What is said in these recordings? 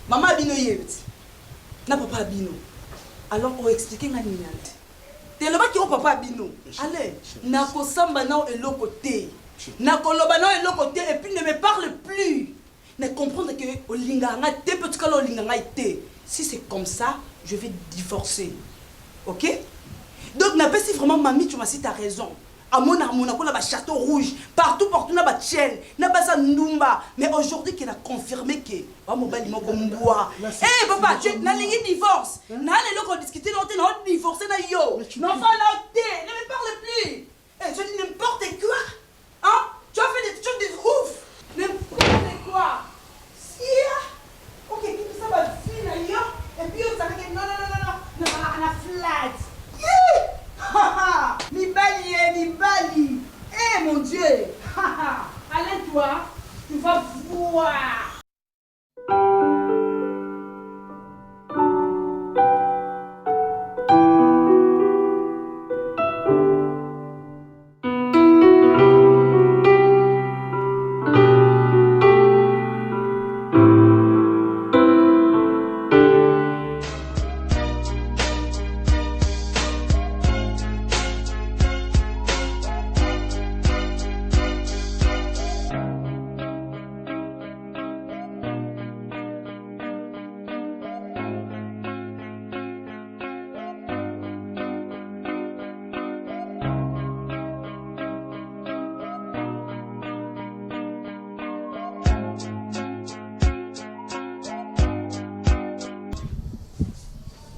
Maman Bino yebti. Na papa Bino. Alors on explique nga niante. Te loba ki o papa Bino. Allez, na ko samba na elo côté. Na ko loba na elo côté et puis ne me parle plus. Ne comprendre que olinga nga te petit kala olinga nga te. Si c'est comme ça, je vais divorcer. OK? Donc n'a pas si vraiment mamie tu m'as si t'as raison. À mon armonaco là bas château rouge, partout na bas tchel, na bas ndumba, mais aujourd'hui qu'il a confirmé que ba mobali moko mboa. Eh papa, tu na lingi divorce. Na les loko discuter non divorcer na yo. Non pas na té, ne me parle plus. Eh tu dis n'importe quoi. Hein? Tu as fait des trucs de ouf. N'importe quoi. Si OK, qui ça va fini na yo et puis on s'arrête non na flat. Mi bali. Eh mon Dieu. Allez toi, tu vas voir.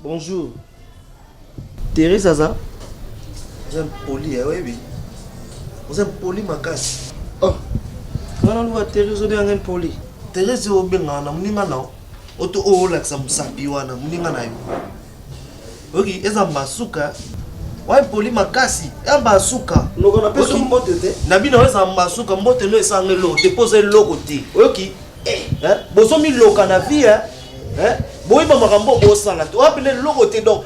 Bonjour. Thérèse Zaza. Vous êtes poli, oui. Vous êtes poli, ma casse. Oh. Quand on voit Thérèse, on est poli. Thérèse, on est bien, on Oto o la sapi wana muninga na yo. Ok, eza mbasuka. Wa poli makasi, mbasuka. Noko na peso mbote te. Na bino eza mbasuka, mbote no esanga lo, depose lo côté. Ok. Bozo mi loka na vie boyiba makambo bosala to apele lo côté donc.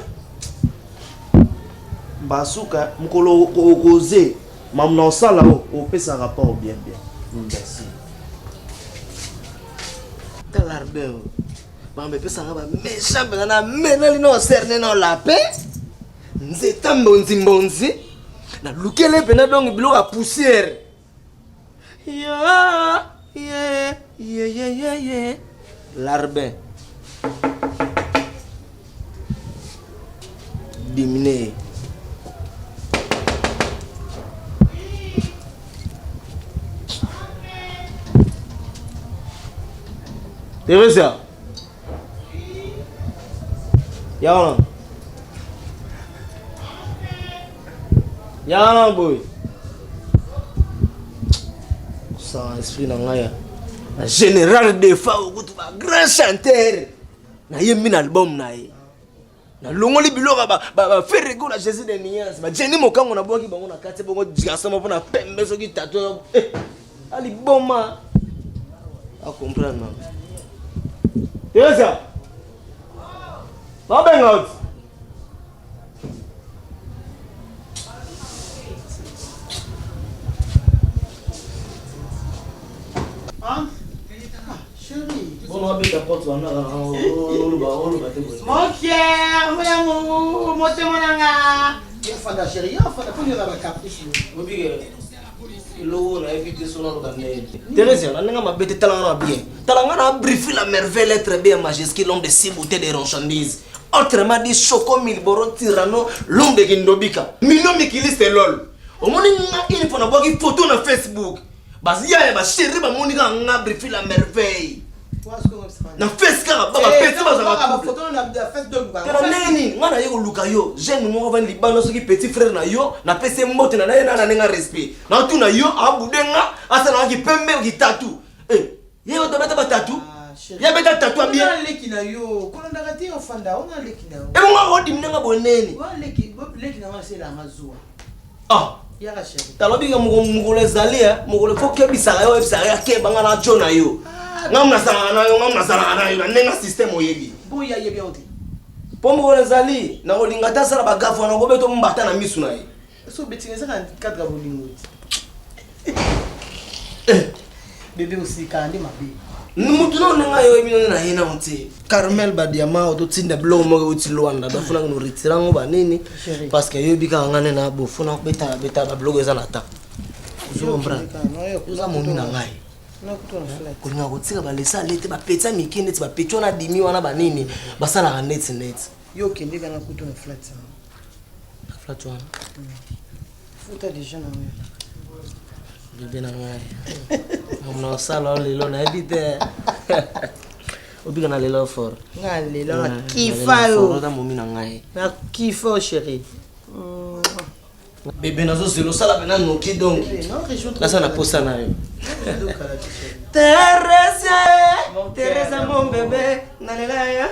Mbasuka mukolo koze mamna osala o pesa rapport bien. Merci. Talarbe. Mambe pesa ngaba méchant na menali no cerne no la paix. Nzeta mbonzi na lukele pena donc biloko poussière. Yeah. Larbin. Diminuer. Teresa. Yana boy. Ça esprit na ngaya. Un général de fa ou grand chanteur. Na yemi na album na ye. Na longoli biloko ba faire rigoler la Jésus de Nias. Ba Jenny mokango na boki bango na kati bongo diasama pona pembe soki tato. Ali boma. A comprendre non. Teresa. Ba benga out. Chérie, bon, on va mettre la porte. Mon cher, mon témoignage. Il faut la chérie, il faut lui avoir caprice. Thérèse, on a bête talent bien. Talent a briefé la merveille être bien majesté, l'homme de 6 bouteilles de ronchandise. Autrement dit, Choco Milboro Tirano, l'homme de Gindobika. Mino Mikilis et lol. Au moment où il faut avoir une photo sur Facebook. Bazia ba chérie ba monika nga briefé la merveille. Na Facebook ba petit ba photo na Facebook ba. Tena neni ngana yeko luka yo. Jeune mo va libano soki petit frère na yo na pese mbote na na nga respect. Na tu na yo abudenga asana ki pembe ki tatou. Yego to beta ba tatou. Ya beta tatou bien. On leki na yo. Kono ndakati ofanda on leki na yo. Ngo ngodi mnenga boneni. On leki na wase la mazua. Ah. Yaka chérie. Talobika mugole zalia, mugole foke bisara yo bisara ke banga na jona yo. Ngamna sala na yo, nenga system oyebi. Bon ya yebi oti. Po mugole zali, na olinga ta sala bagafu na gobeto mbata na misu na ye. So betinga saka 4 bolingo. Bébé aussi kandi mabe. Mutuna nanga yo bino na hina unti. Carmel Badiama ototinda blow mo uti Luanda do funa no retirango ba nini parce que yo bika ngane na bo funa beta ba blogo eza na ta. Zo comprendre. Uza momi na ngai. Ko nga ko tsika ba lesa lete ba petsa mikende ti ba petcho na dimi wana ba nini basala ga net. Yo kende kana kuto na flat ça. Flat wana. Futa déjà na moi. Bébé na ngai. On sala lelo na ebite. Obiga na lelo for. Nga lelo na kifa yo. Na momi na ngai. Na kifa chérie. Bébé nazo zelo sala bena noki donc. Là ça na posa na yo. Teresa mon bébé nalela ya.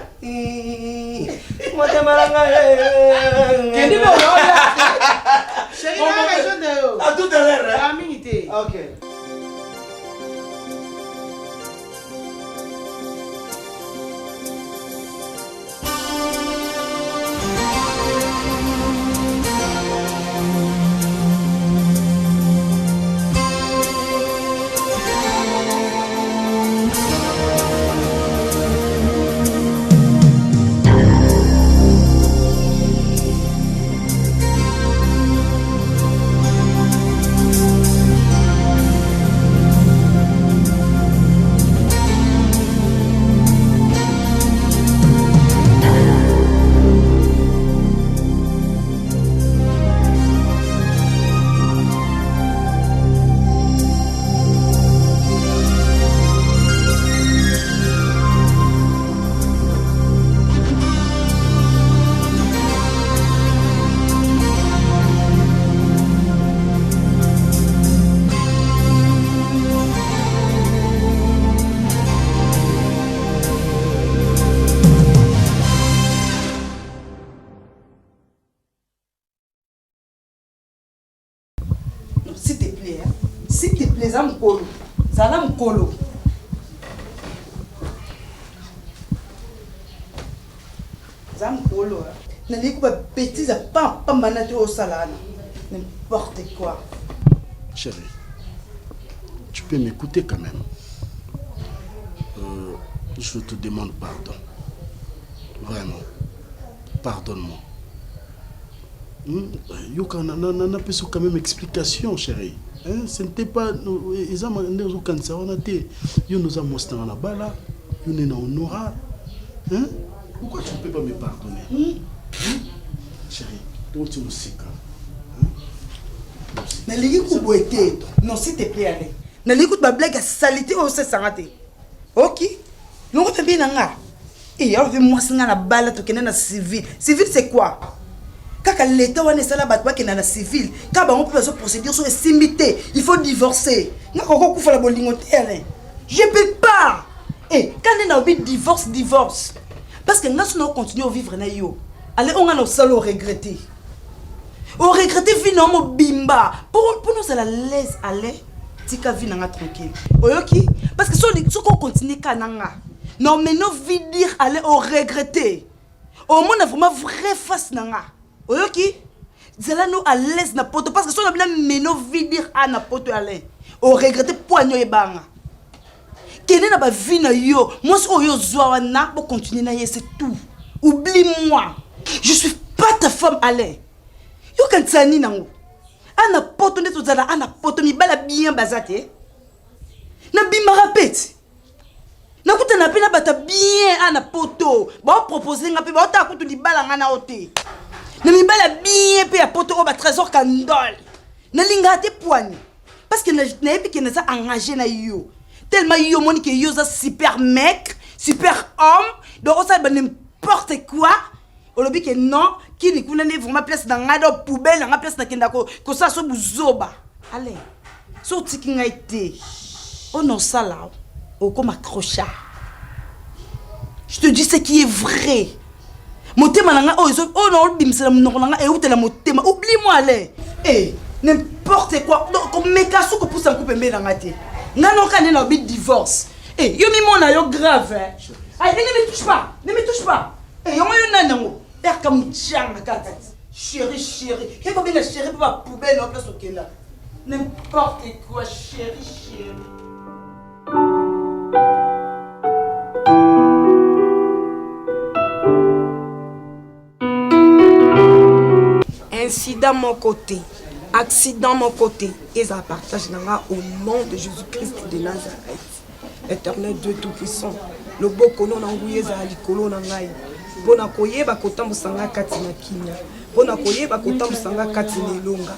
Mote maranga. Kendi mo ya. Chérie na région de yo. À tout à l'heure. À minute. OK. S'il te plaît, Zamkolo. Zalamkolo. Zamkolo. N'allez pas bêtise, pas manager au salon. N'importe quoi. Chérie, tu peux m'écouter quand même. Je te demande pardon. Vraiment. Pardonne-moi. Yoka n'a pas quand même explication, chérie. Ce n'était pas. Ils ont aucun ça. On a dit. Ils nous ont montré dans la bala. Ils nous ont honoré. Pourquoi tu ne peux pas me pardonner? Chérie, donc tu me sais quand. Non, s'il te plaît, allez. N'allez pas blague à salité au sangate. Ok? Non, on fait bien là. Et on veut moi c'est la balle to kena na civil. Civil c'est quoi? Quand l'État va naître là battre qui na civil, quand on peut faire procédure sur simité, il faut divorcer. Nga koko kufa la bolingote allez. Je peux pas. Et quand on a envie divorce. Parce que nous on continue à vivre na yo. Allez on a nos salo regretter. On regrette finalement bimba. Pour nous à la l'aise allez. Tika vie nanga tranquille. Oyoki parce que si on continue kananga. Non mais nous vie dire aller au regretter. Au moins on a vraiment vrai face nanga. Oyoki zela nous à l'aise na poto parce que si on a bien mais nous vie dire à na poto aller. Au regretter poigno e banga. Kene na ba vie na yo. Moi si oyo zwa wana pour continuer na ye c'est tout. Oublie-moi. Je suis pas ta femme allez. Yo kan tsani nango. Ana poto ndeto zala ana poto mi bala bien bazate. Na bima rapete. Na kuta na pena bata bien ana poto. Ba proposer nga pe ba ta kutu di bala nga na ote. Na mi bala bien pe ya poto o ba trésor kandol. Na linga te poigne. Parce que na epi que na za engagé na yo. Tellement yo moni que yo za super mec, super homme, donc ça ba n'importe quoi. Olobi que non, qui ni kuna ne vraiment place dans ngado poubelle, nga place na kenda ko ça so buzoba. Allez. So tiki nga été. Oh non ça là. Oh comme accrochard. Je te dis ce qui est vrai. Motema nanga oh non bimsela monoko nanga e utela motema. Oublie-moi allez. Eh, n'importe quoi. Donc comme mekasu ko pousse en coupe mbe nanga te. Nga non kana na bi divorce. Eh, yo mi mona yo grave. Allez, ne me touche pas. Ne me touche pas. Eh, yo yo nanango. Chérie, qu'est-ce que la chérie pour ma poubelle en place au Kenya? N'importe quoi, chérie. incident mon côté, accident mon côté, et ça partage au nom de Jésus-Christ de Nazareth. Éternel Dieu Tout-Puissant, le beau kono n'angouye za likolo n'angai. Bona koyeba kotambusanga kati na kinya. Bona koyeba kotambusanga kati na ilonga.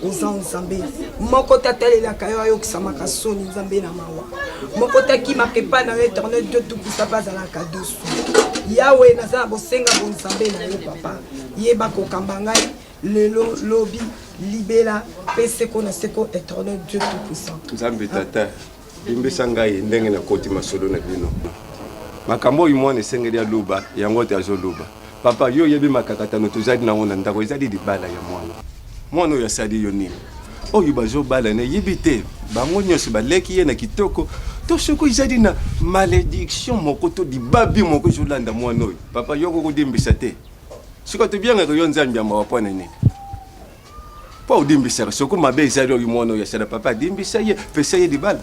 Oza nzambe. Moko tatelela kayo yo kisamaka soni nzambe na mawa. Moko takima kepa na Éternel Dieu Tout-Puissant bazalaka dosu. Yahweh naza bosenga bon nzambe na yo papa. Yeba kokamba ngai lelo lobi libela peseko na seko Éternel Dieu Tout-Puissant. Nzambe tata. Bimbisa ngai ndenge na koti masolo na bino. Makambo oyo mwana esengeli ya luba yango te azoluba. Papa yo yebi makakatano tozali na ngona ndako ezali libala ya mwana. Mwana oyo asali yo nini? Oyo bazobala na yebi te. Bango nyonso baleki ye na kitoko. To soko ezali na malédiction moko to dibabi moko ezolanda mwana oyo. Papa yo kokodimbisa te. Siko to bien nga yo nzambi ya mawa pona nini? Pa odimbisa soko mabe ezali oyo mwana oyo asala papa dimbisa ye pesa ye libala.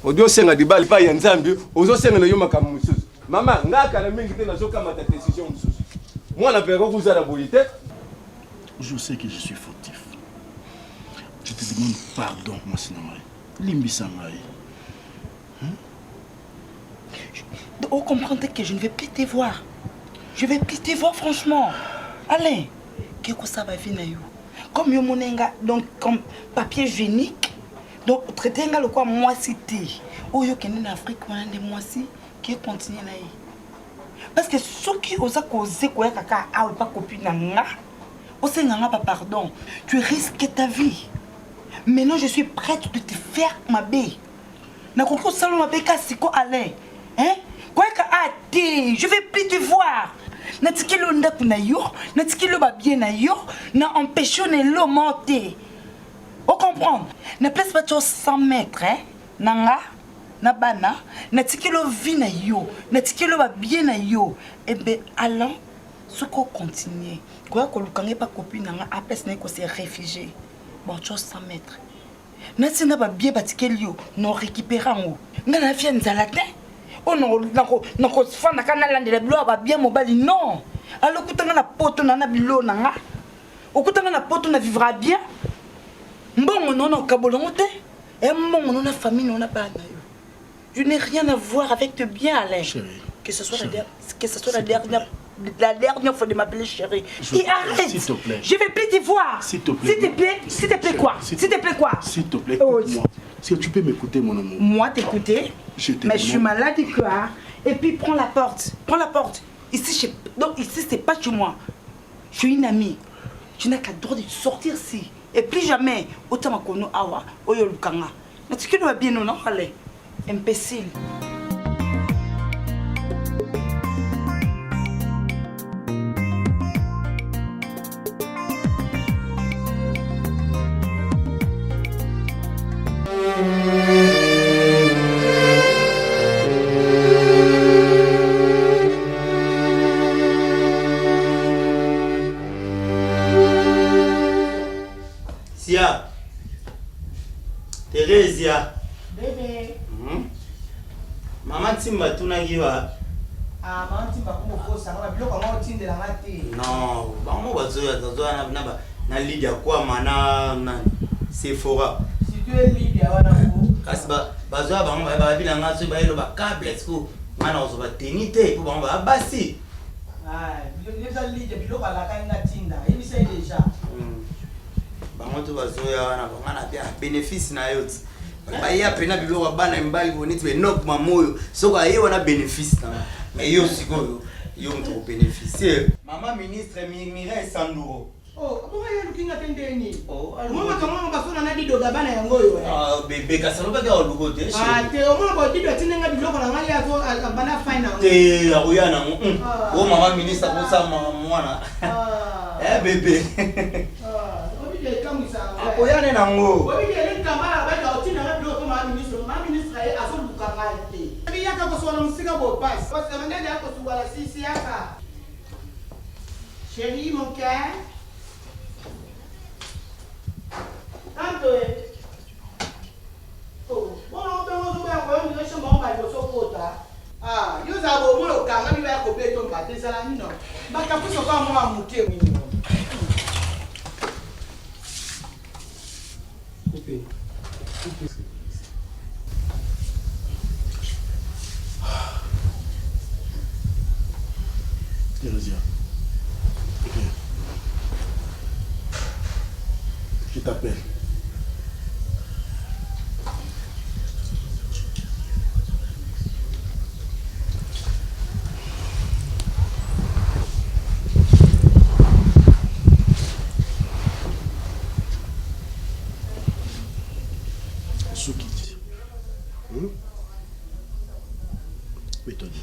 Odio senga di bali pa ya nzambi ozo senga na yo makambo mususu mama ngaka na mingi te nazo kamata décision mususu mwana peko kuzala boyite. Je sais que je suis fautif. Je te demande pardon mon Sinamai. Limbisa ngai. Vous comprenez que je ne vais plus te voir. Je vais plus te voir franchement. Allez, qu'est-ce que ça va venir? Comme yo monenga donc comme papier hygiénique. Donc, traiter le quoi moi cité. Oh, yo kene en Afrique, on a des mois-ci qui continuent là. Parce que ceux qui osent causer quoi kaka a pas copine nga, osé nga pas pardon. Tu risques ta vie. Maintenant, je suis prête de te faire ma baie. Na koko salon ma baie kasiko aller. Hein? Quoi ka a té, je vais plus te voir. Na tikelo ndaku na yo, na tikelo ba bien na yo, na empêcher l'eau monter. Vous comprenez? Ne place pas 100 mètres, hein? Nanga, na bana, na tikelo vi na yo, na tikelo ba bien na yo. Eh bien, allons, ce qu'on continue. Quoi que l'on pas copine nanga, après ce n'est que c'est réfugié. Bon, 100 mètres. Na tina ba bien ba tikelo yo, non récupérant. Na la vie nzalate. Oh non, nako fana kana lande la bilo ba bien mobali non. Alors kutanga na poto na bilo nanga. Okutanga na poto na vivra bien. Bon, non, non, kabolongote. Et mon non, famille, non, pas. Je n'ai rien à voir avec te bien, Alain. Chérie. Que ce soit la dernière fois de m'appeler chérie. Et arrête. S'il te plaît. Je vais plus te voir. S'il te plaît. S'il te plaît quoi? S'il te plaît quoi? S'il te plaît, écoute-moi. Si tu peux m'écouter, mon amour. Moi, t'écouter. Mais je suis malade du cœur. Et puis, prends la porte. Prends la porte. Ici, donc, ici, c'est pas chez moi. Je suis une amie. Tu n'as qu'à droit de sortir ici. Et plus jamais, autant ma kono awa, oyo lukanga. Mais tu vas bien non, allez, imbécile. Teresia. Bébé. Maman Timba tunagiwa. Ah, maman Timba como fosse, agora biloko ngo tinde la ngati. Non, bango bazoya na Lydia kwa mana na Sephora. Si tu es Lydia wana ko. Kasi bazoya bango ba bila ngaso ba elo ba câble siko. Mana ozo ba tenite pour bango ba basi. Ah, biloko Lydia biloko la kanga tinda. Il sait déjà. Bango bazoya wana bangana bia bénéfice na yoti. Ba ya pena biloko bana mbali boniti be nok mamoyo. Soko aye wana bénéfice na. Mais yo sikoyo yo mto bénéficier. Maman ministre Mireille Sanduro. Oh, comment y a le kinga tendeni? Oh, moi comment on va faire na dido gabana yango yo. Ah, bébé kasalo ba ga olugo te. Ah, te o mo ba dido tinenga biloko na ngai yazo bana fine na. Te akuyana ngo. Oh maman ministre ko sa mwana. Eh bébé. Ah, obi de kamisa. Akuyana nango. Obi de kamala ba ga tinenga biloko ma ministre azo lukanga te. Ebi yaka ko so na musika bo pass. Parce que ndende yako subala sisi yaka. Chérie, mon cœur. Tanto é. Oh, bom, não vou agora, me deixa mal, mas eu sou puta. Ah, e os avôs, o cara, me vai comer, então, bater, sei lá, não. Mas que a pessoa vai amar muito, menino. Thérésia, viens. Je t'appelle. Soukiti. Mets-toi debout.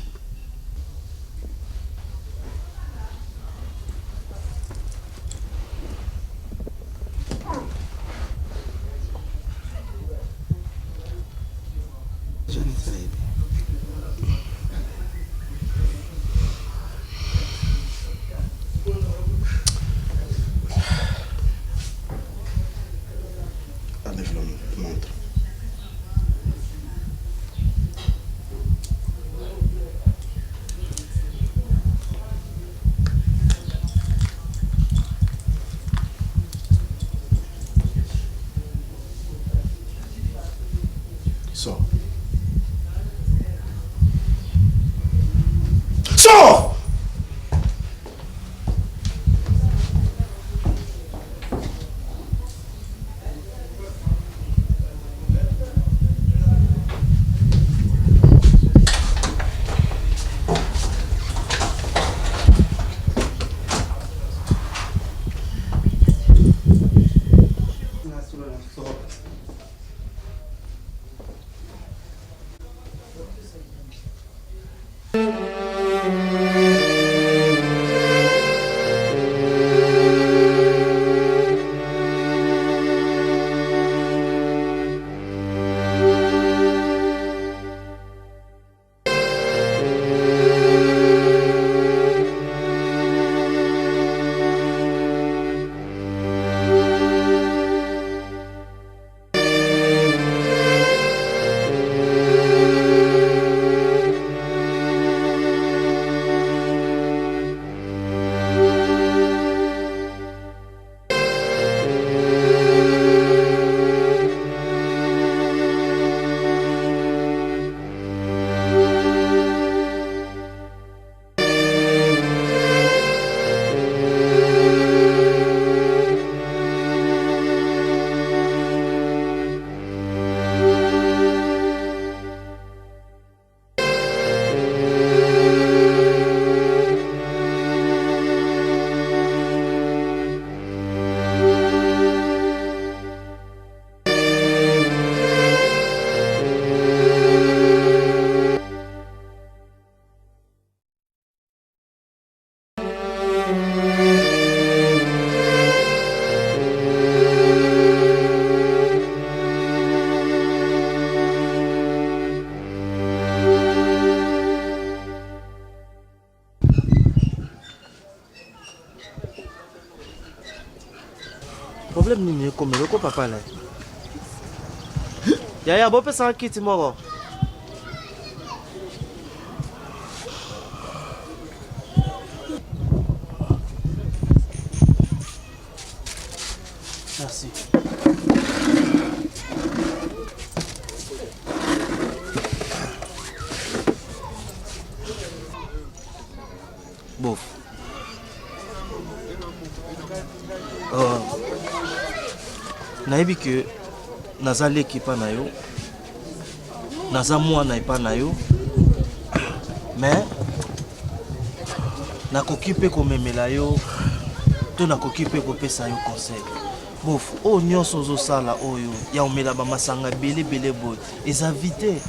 Enlève la montre. Sors. Sors! Problème nini comme le papa là. Yaya bon pesa kiti moko. Merci. Bof. Nayebi que naza leki pa na yo naza mwana epa na yo mais nakoki mpe komemela yo to nakoki mpe kopesa yo conseil bof oyo nyonso ozosala oyo ya omela bamasanga ebele boye eza vite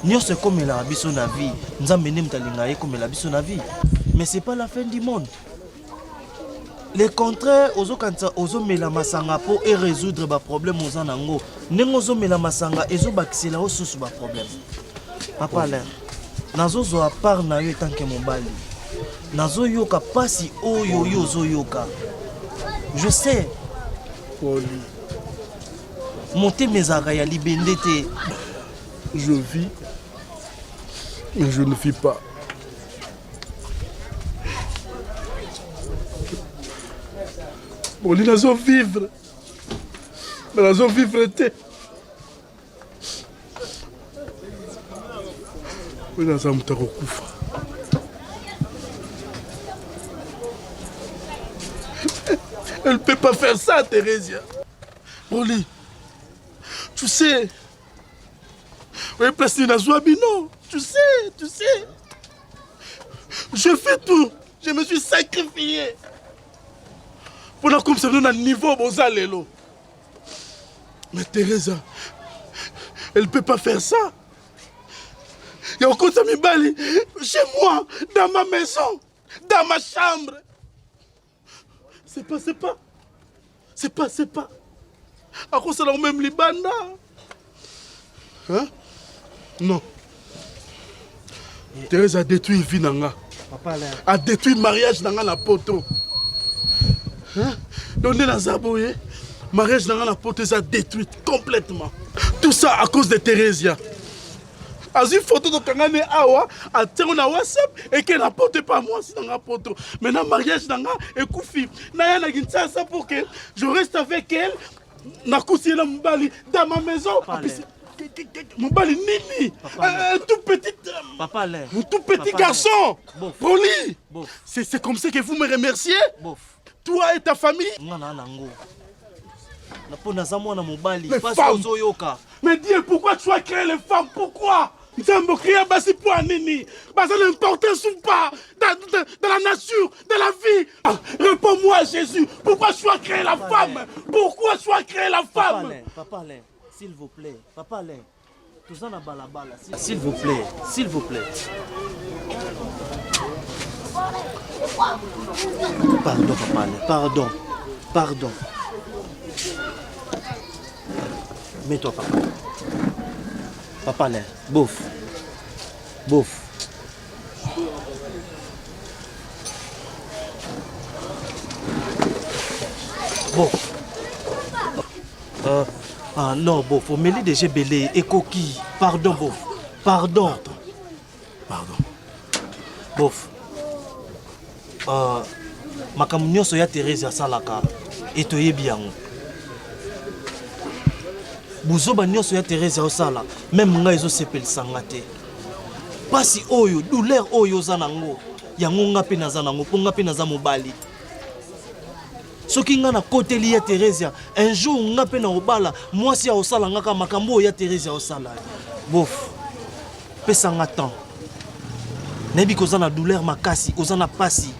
nyonso ekomelaka biso na vie nzambe nde moto alinga ye ekomela biso na vie mais c'est pas la fin du monde. Le contraire, ozo mela masanga po et résoudre ba problème aux anango. Nengo ozo mela masanga ezo bakisela o susu ba problème. Papa là, nazo zo a part na yo tant que mobali. Nazo yoka pasi oyo yo zo yoka. Je sais. Poli. Monter mes arrêts ya libende te. Je vis, mais je ne vis pas. Poli nazo vivre. Mais la zone vivre était. Oui, dans un mouton recouvre. Elle ne peut pas faire ça, Thérésia. Oli, tu sais. Oui, place de la Zouabino. Tu sais. Je fais tout. Je me suis sacrifié. Pour la comme ça, nous avons un niveau Bozalelo. Mais Teresa, elle ne peut pas faire ça. Il y a encore ça, Mibali, chez moi, dans ma maison, dans ma chambre. C'est pas. À cause de la même Libana. Hein? Non. Thérèse a détruit la vie nanga. A détruit le mariage nanga la poto. Hein? Donc dans Zaboye, mariage nanga la poto a détruit complètement. Tout ça à cause de Thérésia. A une photo de Kangane Awa, a tiré na WhatsApp et qu'elle n'apporte pas moi si dans la poto. Maintenant mariage nanga et koufi. Naya na ginsa ça pour que je reste avec elle. Na kousi na mbali dans ma maison. Mon bali nini, un tout petit, garçon, Poli. C'est comme ça que vous me remerciez, toi et ta famille. Mais Dieu, pourquoi tu as créé les femmes? Pourquoi? L'importance ou pas dans la nature, dans la vie. Réponds-moi, Jésus, pourquoi tu as créé la femme? Pourquoi tu as créé la femme? S'il vous plaît, Papa Alain, tout ça n'a pas la balle. S'il vous plaît. Pardon, Papa Alain, pardon. Mets-toi, Papa. Papa Alain, bouffe. Bon. Ah non, bon, faut mêler des gébélés et coquilles. Pardon, bof. Pardon. Bof. Makambo nyonso ya Thérèse asalaka etoyebi yango. Buzoba nyonso ya Thérèse osala, même nga ezosepelisa te. Pasi oyo, douleur oyo oza nango, yango nga pe naza nango, po nga pe naza mobali. Soki nga na koteli ya Thérèse, un jour nga pe na obala, mwasi ya osala nga ka makambo ya Thérèse osala. Bof. Pesa nga temps. Nebi koza na douleur makasi, oza na pasi.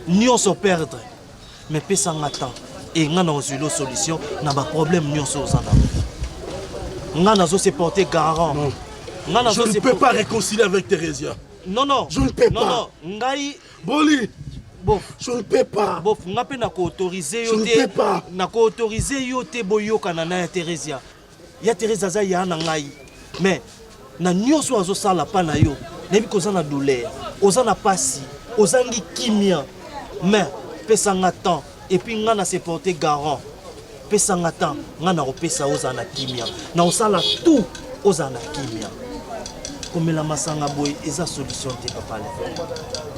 Nyonso perdre. Mais pesa nga temps. Et nga na ozilo solution na ba problème nyonso oza na. Nga nazo se porter garant. Non. Je ne peux pas réconcilier avec Thérésia. Non. Je ne peux pas. Non. Ngai. Boli. Bof. Je ne peux pas. Bof, nga pe na ko autoriser yo te. Je ne peux pas. Na ko autoriser yo te boyoka na ya Thérésia. Ya Thérèse za ya na ngai. Mais na nyonso azo sala pa na yo. Nebi koza na douleur. Oza na pasi. Ozangi kimia. Mais pesa nga temps. Et puis nga na se porter garant. Pesa nga temps. Nga na opesa oza na kimia. Na osala tout oza na kimia. Komela masanga boy eza solution te papa le.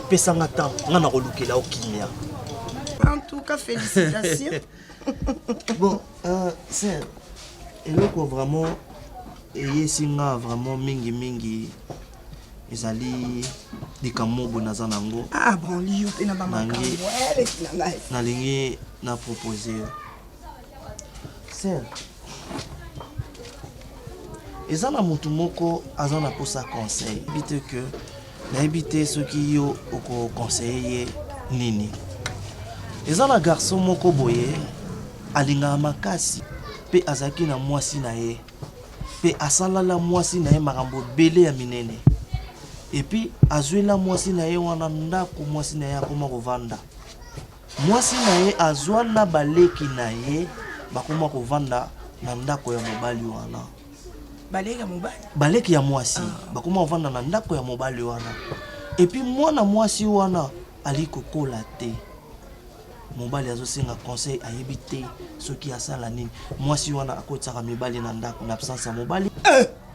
Pesa nga temps. Nga na kolukela o kimia. En tout cas, félicitations. Bon, c'est eloko vraiment eyesinga vraiment mingi ezali likamobo naza nango. Ah bon, liyo pe na bamaka. Nalingi na proposer. C'est eza na mutu moko aza na posa conseil. Bite que na ebite soki yo oko conseiller nini. Eza na garçon moko boye alinga makasi pe azaki na mwasi na ye. Pe asalala mwasi na ye makambo bele ya minene. Et puis azwela mwasi na ye wana ndako mwasi na ye akoma kovanda. Mwasi na ye azwa na baleki na ye bakoma kovanda na ndako ya mobali wana. Baleki ya mobali? Baleki ya mwasi bakoma kovanda na ndako ya mobali wana. Et puis mwana mwasi wana aliko kola te. Mobali azosenga conseil ayebi te soki asala nini. Mwasi wana akotsaka mibali na ndako na absence ya mobali.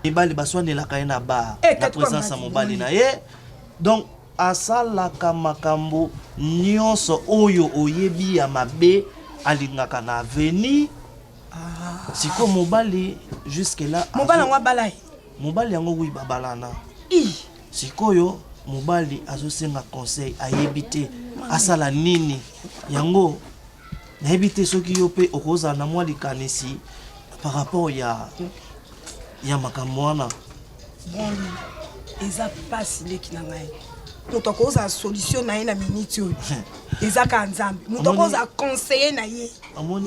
Mibali baswanelaka ye na bar na présence ya mobali na ye. Donc asalaka makambo nyonso oyo oyebi ya mabe alingaka na aveni Siko mobali jusque là. Mobali ngwa balai. Mobali yango wi babalana. Sikoyo mobali azosenga conseil ayebite asala nini yango nayebite soki yo pe okoza na mwa likanisi par rapport ya makambo wana. Bon eza pasi leki na ngai. Moto akoza solution na ye na minute oyo. Eza ka nzambe. Moto akoza conseiller na ye.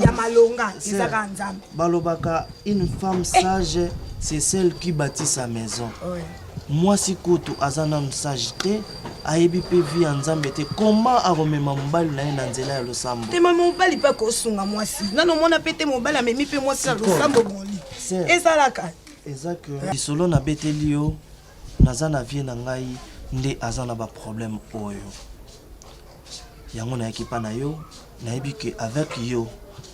Ya malonga eza ka nzambe. Balobaka une femme sage c'est celle qui bâtit sa maison. Ouais. Moi si koto azana sagité ayebi pe vie nzambe te comment aromema mobali na ye na nzela ya losambo. Te mama mobali pa ko sunga mwasi. Nano mona pete mobali amemi pe mwasi na losambo boni. Eza la ka. Eza que solo na beteli yo naza na vie na ngai nde azana ba problème oyo. Yango na ekipa na yo nayebi que avec yo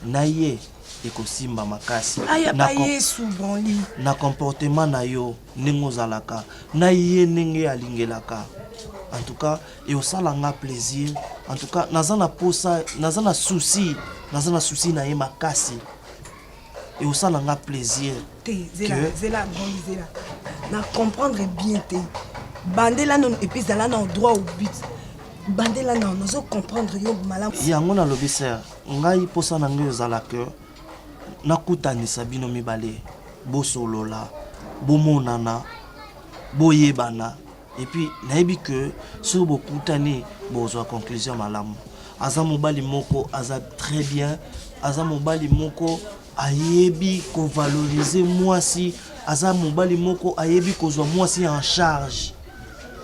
na ye ekosimba makasi na Yesu bonli na comportement na yo ningo zalaka na ye nenge alingelaka. En tout cas et au salanga plaisir en tout cas nazana posa nazana souci na ye makasi et au salanga plaisir te zela bonli zela na comprendre bien te bandela non et puis là na droit au but bandela non nous comprendre yo malamu yango na lobi ser ngai posa na ngai zala que nakutanisa bino mibale bosolola bomonana boyebana et puis nayebi que sur bokutani bozwa conclusion malamu aza mobali moko aza très bien aza mobali moko ayebi ko valoriser mwasi aza mobali moko ayebi kozwa mwasi en charge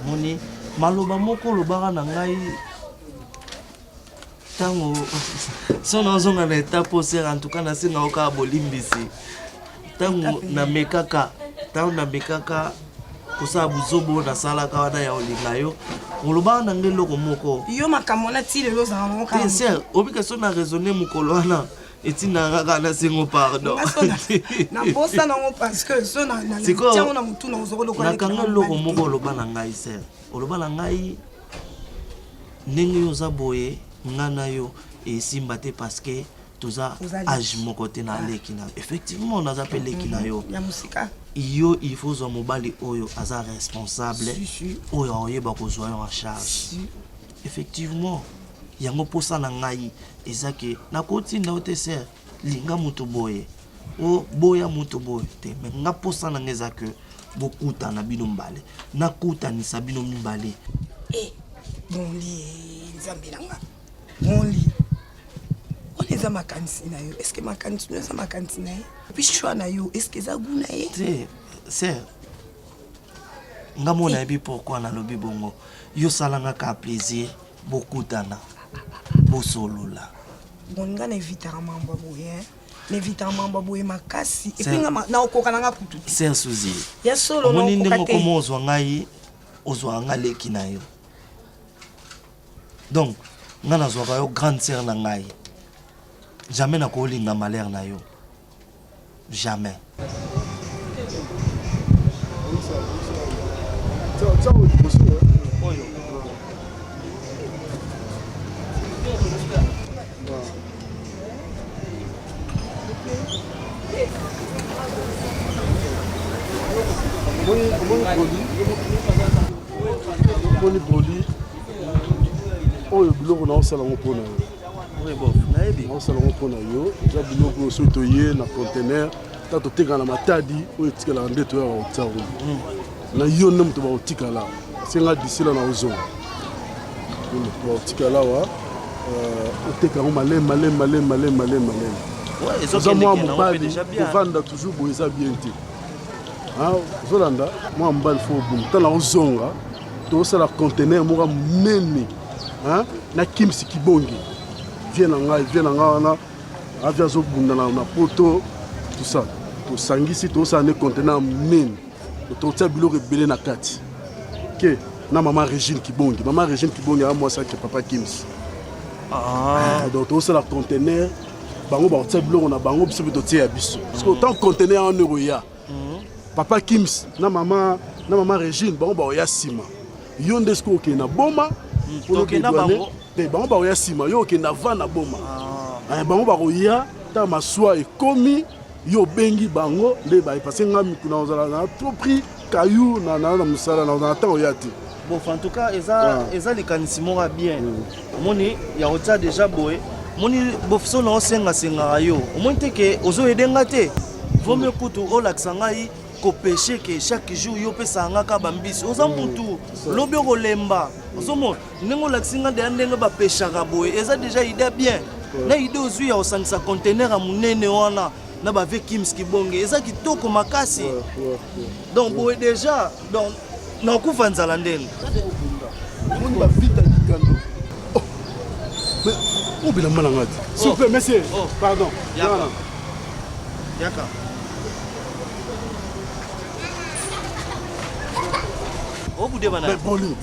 moni maloba moko lobaka na ngai tango sona zonga na étape osera en tout cas na singa oka bolimbisi tango na mekaka kosa buzobo na sala ka wana ya olinga yo oloba na ngeloko moko yo makambo na ti lelo za ngoka bien sûr obika so na raisonner mukolo wana etina ngaka na singo pardon na bosa na ngo parce que so na tiango na mutu na ozoko lokala na kanga loko moko oloba na ngai ser oloba na ngai ndenge yo za boye ngana yo esimba te parce que toza âge moko te na leki na effectivement on a appelé leki na yo ya musika yo il faut zo mobali oyo aza responsable oyo oyeba kozwa yo en charge effectivement yango posa na ngai ezake na kotinda ote ser linga mutu boye o boya mutu boye te mais nga posa na ngeza que bokuta na bino mbale na kuta ni sabino mbale bonli nzambelanga bonli on les a makanisi na yo est-ce que makanisi no sa makanisi na yo puis choix na yo est-ce que za guna ye te ser nga mona ebi pourquoi na lobi bongo yo salanga ka plaisir bokutana bosolola bon nga na evitaka mambo boye na evitaka mambo boye makasi et puis nga na okoka na nga kutu ser suzi ya solo no moni ndenge komo ozwa ngai ozwa nga leki na yo donc nga nazwaka yo grande sœur na ngai jamais nakolinga malheur na yo jamais Boni broli oyo biloko na osala ngo mpona yo oui bof nayebi osala ngo mpona yo eza biloko soki toye na contener ta totekala na matadi oyo etikalaka nde toyaka kotiango na yo nde moto bakotikala senga disila na ozonga bakotikala awa oteka yango maleme oza mwa mobali kovanda toujours boye eza bien te ozolanda mwa mobali fo obunda tala ozonga tosala contener moko monene na kimsi kibongi vie na ngai wana avia azobunda na poto tusa tosangisi tosala ne contener monene totia biloko ebele na kati ke na mama Régine Kibongi ya mwasi ake papa Kimsi donc tosala contener bango bakotia biloko na bango biso mpe totia ya biso parce que autant contener en euro ya papa Kimsi na mama Régine bango baoya nsima yo nde soki okende na boma bango baoya nsima yo okende na va na boma bango bakoya ta maswa ekomi yo bengi bango nde ba parce que ngami kuna ozala na trop pris caillou na musala na ta oyati. Bon, en tout cas, eza likanisi moko bien. Moni ya ota déjà boy. Moni bofso na osenga yo. Omoni te ke ozo edenga te. Vaut mieux kutu olakisa ngai ko péché que chaque jour yo pesa ngaka bambisi. Oza mutu lobi kolemba. Ozomo nengo laksinga de ndenge ba peshaka boy. Eza déjà idée bien. Na idée ozui ya osangisa conteneur a munene wana. Na ba ve kimski bonge. Eza kitoko makasi. Donc boy déjà donc non, kufa nzala ndenge. On va vite à Kikando. Mais où est la malade? S'il vous plaît, monsieur. Pardon. Yaka. Au bout de mais Boli.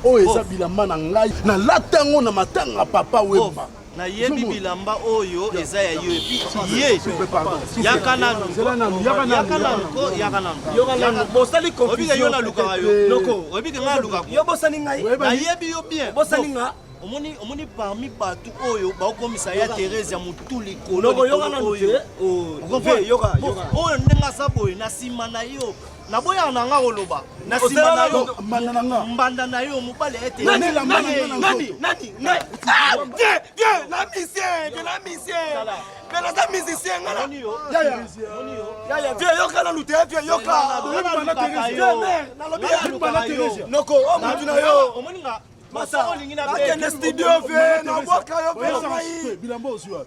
Oh, eza bilamba na ngai. Na latango na matanga papa wemba. Na yebi bilamba oyo eza ya yo epi ye yakana bosali confusion yo na luka yo noko obike nga luka yo bosani ngai na yebi yo bien bosani nga omoni parmi bato oyo bakomisa ya Thérèse ya mutuli ko noko yo kana oyo yoka oyo ndenga saboy na sima na yo na boya na nga oloba na sima na yo mbanda na yo mobale ete nani la musicien ngala ya vieux yoka na lute vieux yoka noko o mutu na yo omoninga masa olingi na be studio ve na boka yo be bilamba ozwa.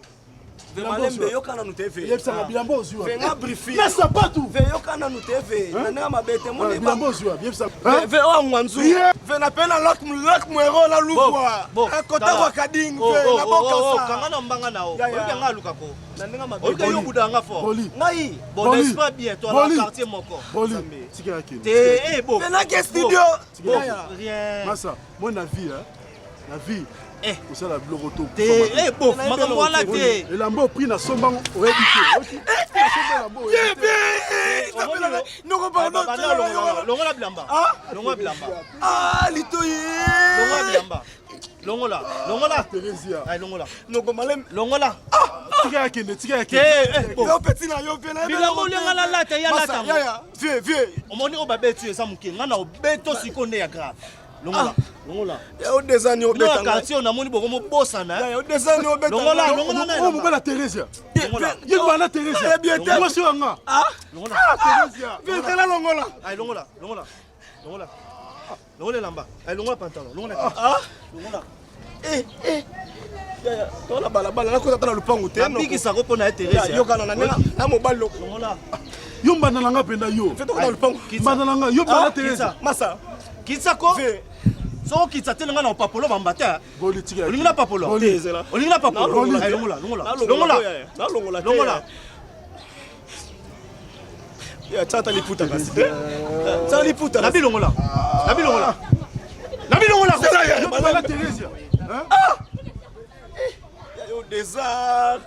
Malembe yokana nutefe. Yepsanga bilamba ozwa. Venga briefing. Na sapatu. Ve yokana nutefe. Na mabete mone ba. Bilamba ozwa, yepsanga. Ve o ngwanzu. Ve na pena lak mwero la lukwa. Kota kwa kading ve na boka sa. Kanga na mbanga nao. Oke nga lukako. Na ndinga mabete. Oke yo budanga fo. Ngai. Bon n'est pas bien toi la quartier moko. Boli. Tikira ki. Te bo. Ve na ke studio. Rien. Masa, moi na vie la vie. Vous savez la blogoto. Eh bon, makambo wana te. Et lambo pris na sombango oyebi te. Noko pardon. Longola bilamba. Longola bilamba. Ah, litoyi. Longola bilamba. Longola. Teresia. Ay longola. Noko malem. Longola. Tika kende. Yo petit na yo pena. Bilamba lenga la lata ya lata. Ya. Vieux. Omoni obabetu eza mukenga na obeto sikonde ya grave. Longola. Ya o desani obeta. Na quartier na moni boko mo bossa na. Ya o desani obeta. Longola na. Oh mobala Teresia. Yeba na Teresia. Moi c'est nga. Longola. Teresia. Viens là longola. Ay longola. Longola lamba. Ay longola pantalon. Longola. Ya. Tola balabala na ko tata na lupangu te. Na biki sako pona Teresia. Yo kana na mobile longola. Yo mbanda nanga penda yo. Feto na lupangu. Mbanda nanga yo mbanda Teresia. Masa. Kitsako. So kitsa telenga na papolo bambata. Boli tika. Olingina papolo. Olingina papolo. Longola. Ya tata liputa kasi. Tata liputa. Nabi longola. Mbanda Teresia. Ah! Yo désert.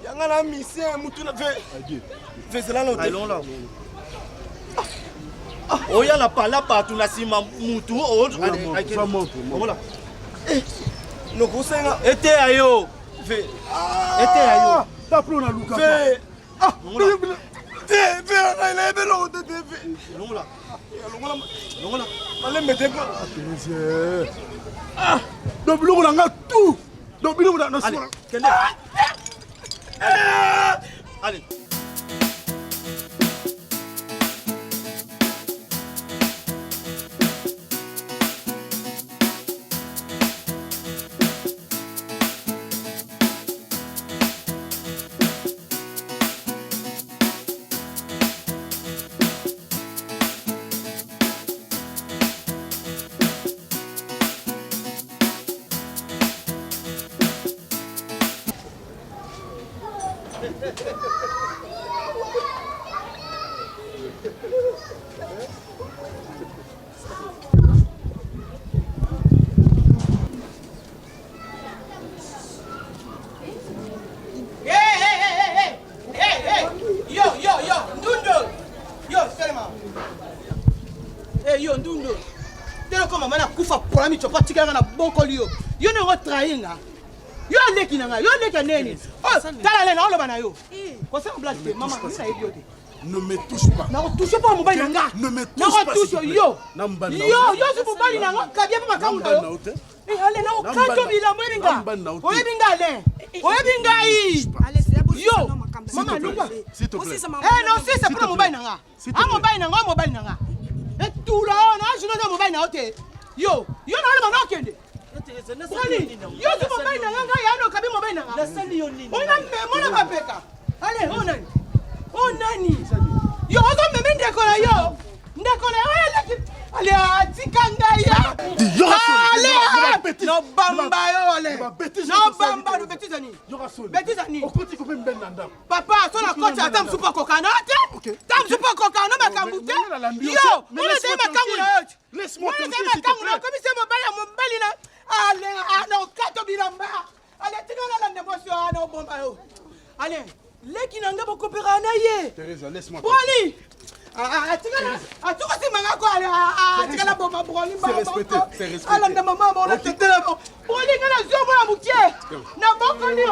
Yanga na mission mutu na fe. Fezela no. Ay longola. Oya la pala patu na sima mutu o voilà no kusenga ete ayo ve ete ayo ta pro na luka ve ve na be lo de ve longola malembe te ko do biloko na nga tout do biloko na sima kende allez Yo ndundo. Tena koma mana kufa pola mi chopa tika na bokoli yo. Yo ne retrainga. Yo leki nanga, yo leki neni. Oh, tala na oloba na yo. Ko se blague te maman ni na idiote. Ne me touche pas. Na touche pas mobile nanga. Ne me touche pas. Touche yo. Yo su mobile nanga kabia pa makangu yo. Ale na okato bila mwenga. Oye bingale. Oye bingai. Yo. Maman lungwa. S'il te plaît. Non, si c'est pour mobile nanga. Mobile nanga. Et tout là, on a joué dans mobile nanga. Yo na le kende. Yo su mobile nanga ya no kabi mobile nanga. La salle yoni. On a même on a peka. Allez, on nani. Yo ozo meme ndekona yo. Ndekona yo ale atikanga ya. Ale. No bamba yo ale. No bamba do betizani. Betizani. Okoti ko pembe nanda. Papa, so la coach atam super kokana te. Tam super kokana makambute. Yo, on est makamuna. Laisse-moi te dire comme c'est mobile na. Ale ana kato bilamba. Ale tingala la négociation ana bomba yo. Allez, les qui n'ont pas coopéré à ye. Teresa, laisse-moi. Broli. Tu vois si manga quoi tu la bomba broli. C'est respecté, c'est respecté. Alors de maman on a tête là. Broli ngana zo mo la moutié. Na boko ni.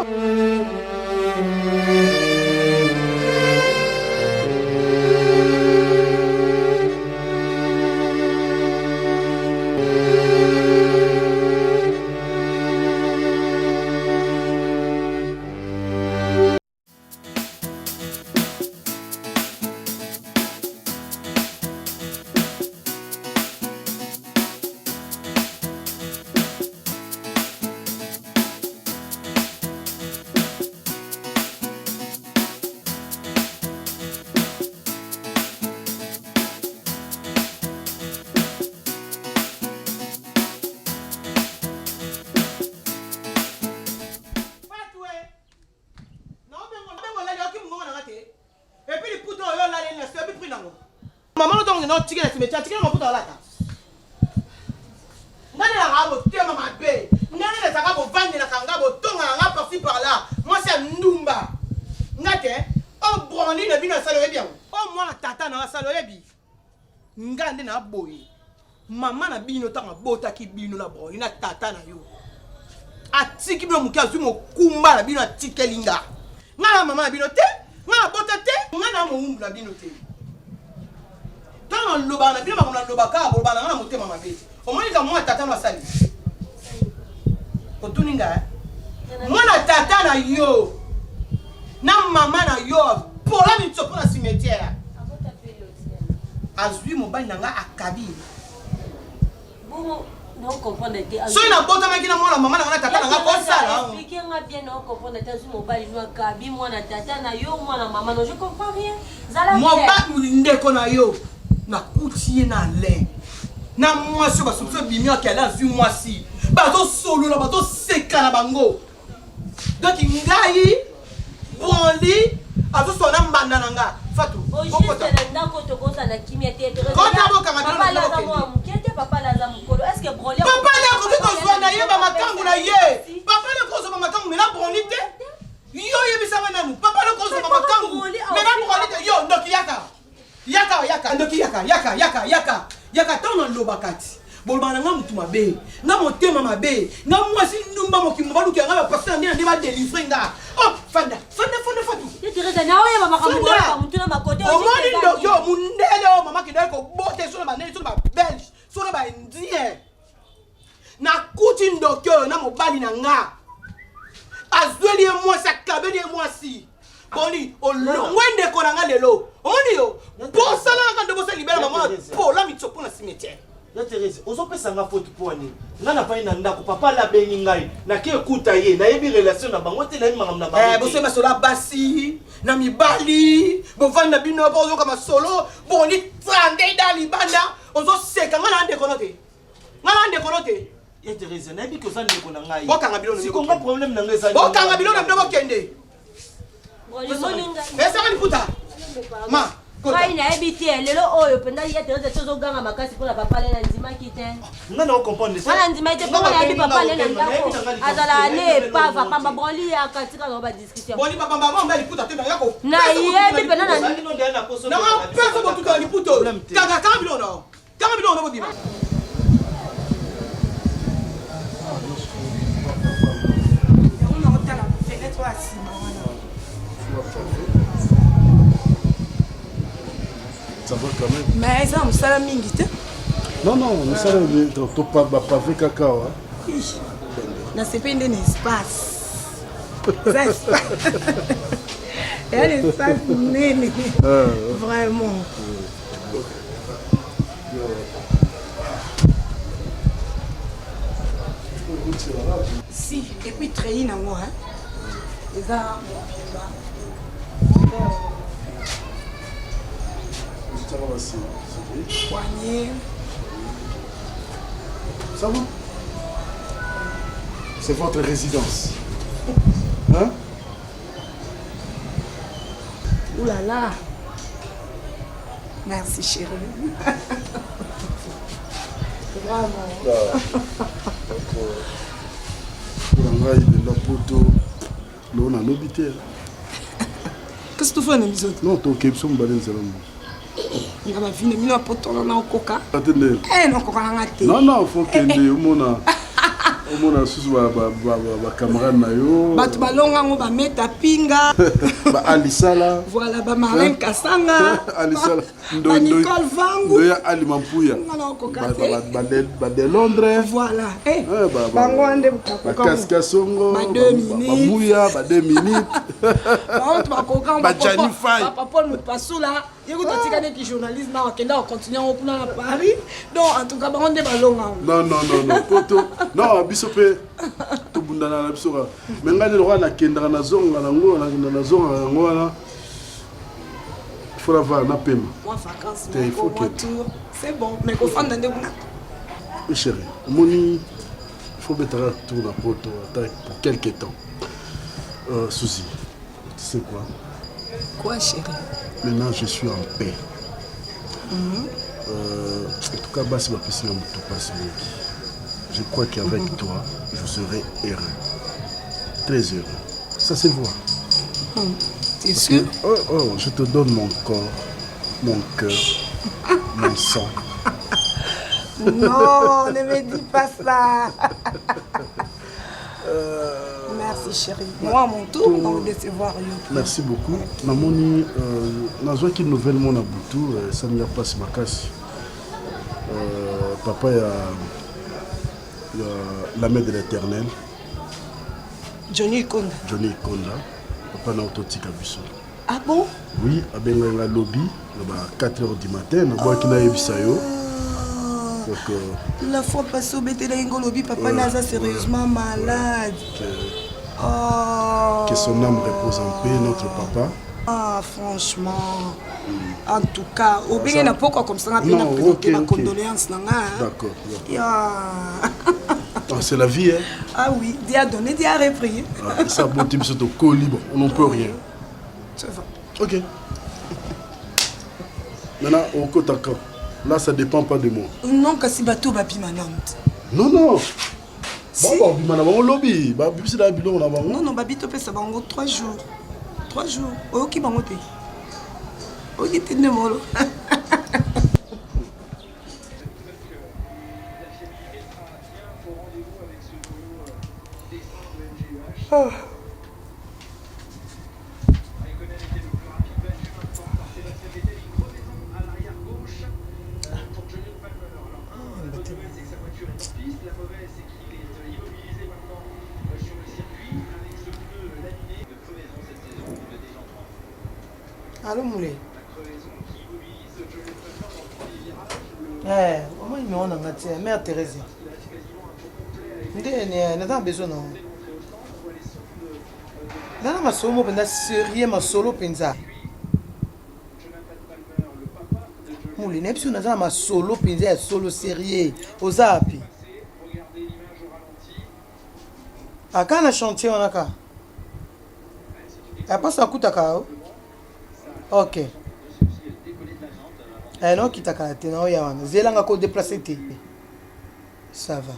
Maman donc non ticket c'est métier ticket mon putain là. Ngani la rabo tema mabe. Ngani la saka bo vendre la kanga bo tonga nga par-ci par-là. Moi c'est ndumba. Ngate o broni na bino salo bien. O moi tata na salo yebi. Ngande na boyi. Maman na bino tanga bota ki bino na broni na tata na yo. Atiki bino mukazu mo kumba na bino atikelinga. Ngana maman na bino te, ngana bota te, ngana mo umbu na bino te. Quand on loba na bien on loba ka loba na motema mabe au moins ka moi tata na sali ko tuninga mwana tata na yo na mama na yo pola mi tsopo na cimetière azui mobile nanga akabi bon non comprendre que so ina bota maki na mwana mama na tata nanga ko sala expliquer nga bien non comprendre que azui mobile no akabi mwana tata na yo mwana mama non je comprends rien zala moi ba ndeko na yo na kutie na le na moi so ba so bimia ki ala zu moi si ba to solo la ba to seka na bango donc ngai bonli azo so na mbanda nanga fatu oje ndako to kosa na kimia te kota boka papa la za mo mukete papa la za mukolo est-ce que broli papa la ko ko so na ye ba makangu na ye papa la ko so ba makangu me na broli te yo ye bisanga nanu papa la ko so ba makangu me na broli te yo ndoki yaka ndoki yaka tono lobakati bolbana nga mutu mabe nga motema mabe nga mwasi ndumba mokimo baluki nga ba pasteur ndina ndeba délivrer nga oh fanda fatu Teresa na oya mama kambola mutu na makote o moni ndokyo mundele o mama kidai ko bote so na banene so na ba belge so na ba indien na kuti ndokyo na mobali na nga azweli mwasi akabeli mwasi boni olongwende ko na nga lelo omoni yo posala nga ndo bosa libela mama pola mitsopo na cimetière ya Teresa ozopesa nga faute poani nga na pai na ndako papa la bengi ngai na ke kuta ye na yebi relation na bango te na yima na bango boso masola basi na mibali bovanda bino bozo kama solo boni trande da libanda ozo seka nga na ande konote ya Teresa na yebi ko za ndeko na ngai bokanga bilona siko nga problème na ngai za bokanga bilona ndo bokende esa ni puta ma Kai na ebiti lelo oyo penda ya Teresa tozo ganga makasi pona papa le na ndima kite. Nga na comprendre ça. Ana ndima ite pona ya bi papa le na ndako. Azala ne papa pamba broli ya katika no ba discussion. Boni papa mama mbali puta te na yako. Na yebi pena na na pesa bo tuka ni puto. Kanga bilona bo bima. toi assis, Ça va quand même. mais ça, ça la mingi, Non, non, mais ça, tu pas pavé cacao. c'est pas un espace. Ça, espace. Il y a l'espace néné. Vraiment. Si, et puis très dans moi, hein. Et ça, poignet. Ça va? C'est votre résidence. Hein? Ouh là là. Merci chérie. Vraiment. La poto. Non, on a l'obité. Qu'est-ce que tu fais dans les autres? Non, tu es au Balen. Il y a ma vie, il y a un poteau dans le coca. Attendez. Eh non, coca n'a pas. Non, non, il faut que on a sous ma camarade nayo. Batu balonga ngo ba meta pinga. Ba Alisala. Voilà ba Marlène Kasanga. Alisala. Ba Nicole Vangu. Ndoya Ali Mampuya. Ba de Londres. Voilà. Eh. Ba ngwande ba Kaskasongo. Ba 2 minutes. Ba Mouya ba 2 minutes. Ba honte ba koka ba Jani Fay. Ba Paul Mupasula. Yego totika ne ki journaliste na wakenda continuer au kuna à Paris. Donc en tout cas ba ngwande ba longa. Non non non non poto. Non bisope to bundana na bisoka. Mais ngale roi na kendra na zonga na ngo na zonga na ngo na. Il faut la voir na pema. Moi vacances, mon retour. C'est bon, mais qu'on fasse dans des bouna. Oui chérie, il faut mettre un tour na poto pour quelques temps. Suzy, tu sais quoi? Quoi chérie? Maintenant je suis en paix. En tout cas, Bassi m'a pissé un tout passe. Je crois qu'avec toi, je serai heureux. Très heureux. Ça se voit. T'es sûr? Je te donne mon corps, mon cœur, mon sang. Non, ne me dis pas ça. Merci chérie. Moi à mon tour, on va décevoir. Merci beaucoup. Namoni, nazo qui nouvelle mon aboutou, ça n'y a pas si ma casse. Papa y a la main de l'Éternel. Johnny Konda. Johnny Konda. Papa n'a autotique à Bissot. Ah bon? Oui, à Benga lobby, à 4h du matin, on voit qu'il a eu Bissayo. La fois passée au BT de lobby, papa Naza sérieusement malade. Que son âme repose en paix, notre papa. Ah, franchement. En tout cas, au bien n'a pas comme ça, on a présenté ma condoléance. D'accord. Yeah. C'est la vie, hein? Ah oui, Dieu a donné, Dieu a repris. Ça, bon, tu me c'est au co-libre, on n'en peut rien. Ça va. Ok. Maintenant, au côté d'accord. Là, ça ne dépend pas de moi. Non, que si bateau va pimanante. Non, non. Si. Bon, lobby. Non, non, babito peut ça va en 3 jours. 3 jours. Ok, bon, ok. Ok, t'es de mollo. Oh. Allô Moulé. Moi il me rend en matière, mère Thérèse. N'a pas besoin non. N'a ma solo penza sérieux ma solo penza. Moulé n'est plus n'a ma solo penza solo sérieux aux api. À quand la chantier on a ka? Elle passe à coup à ok. Non, qui t'a calaté, non, il y a un peu déplacé. Ça va.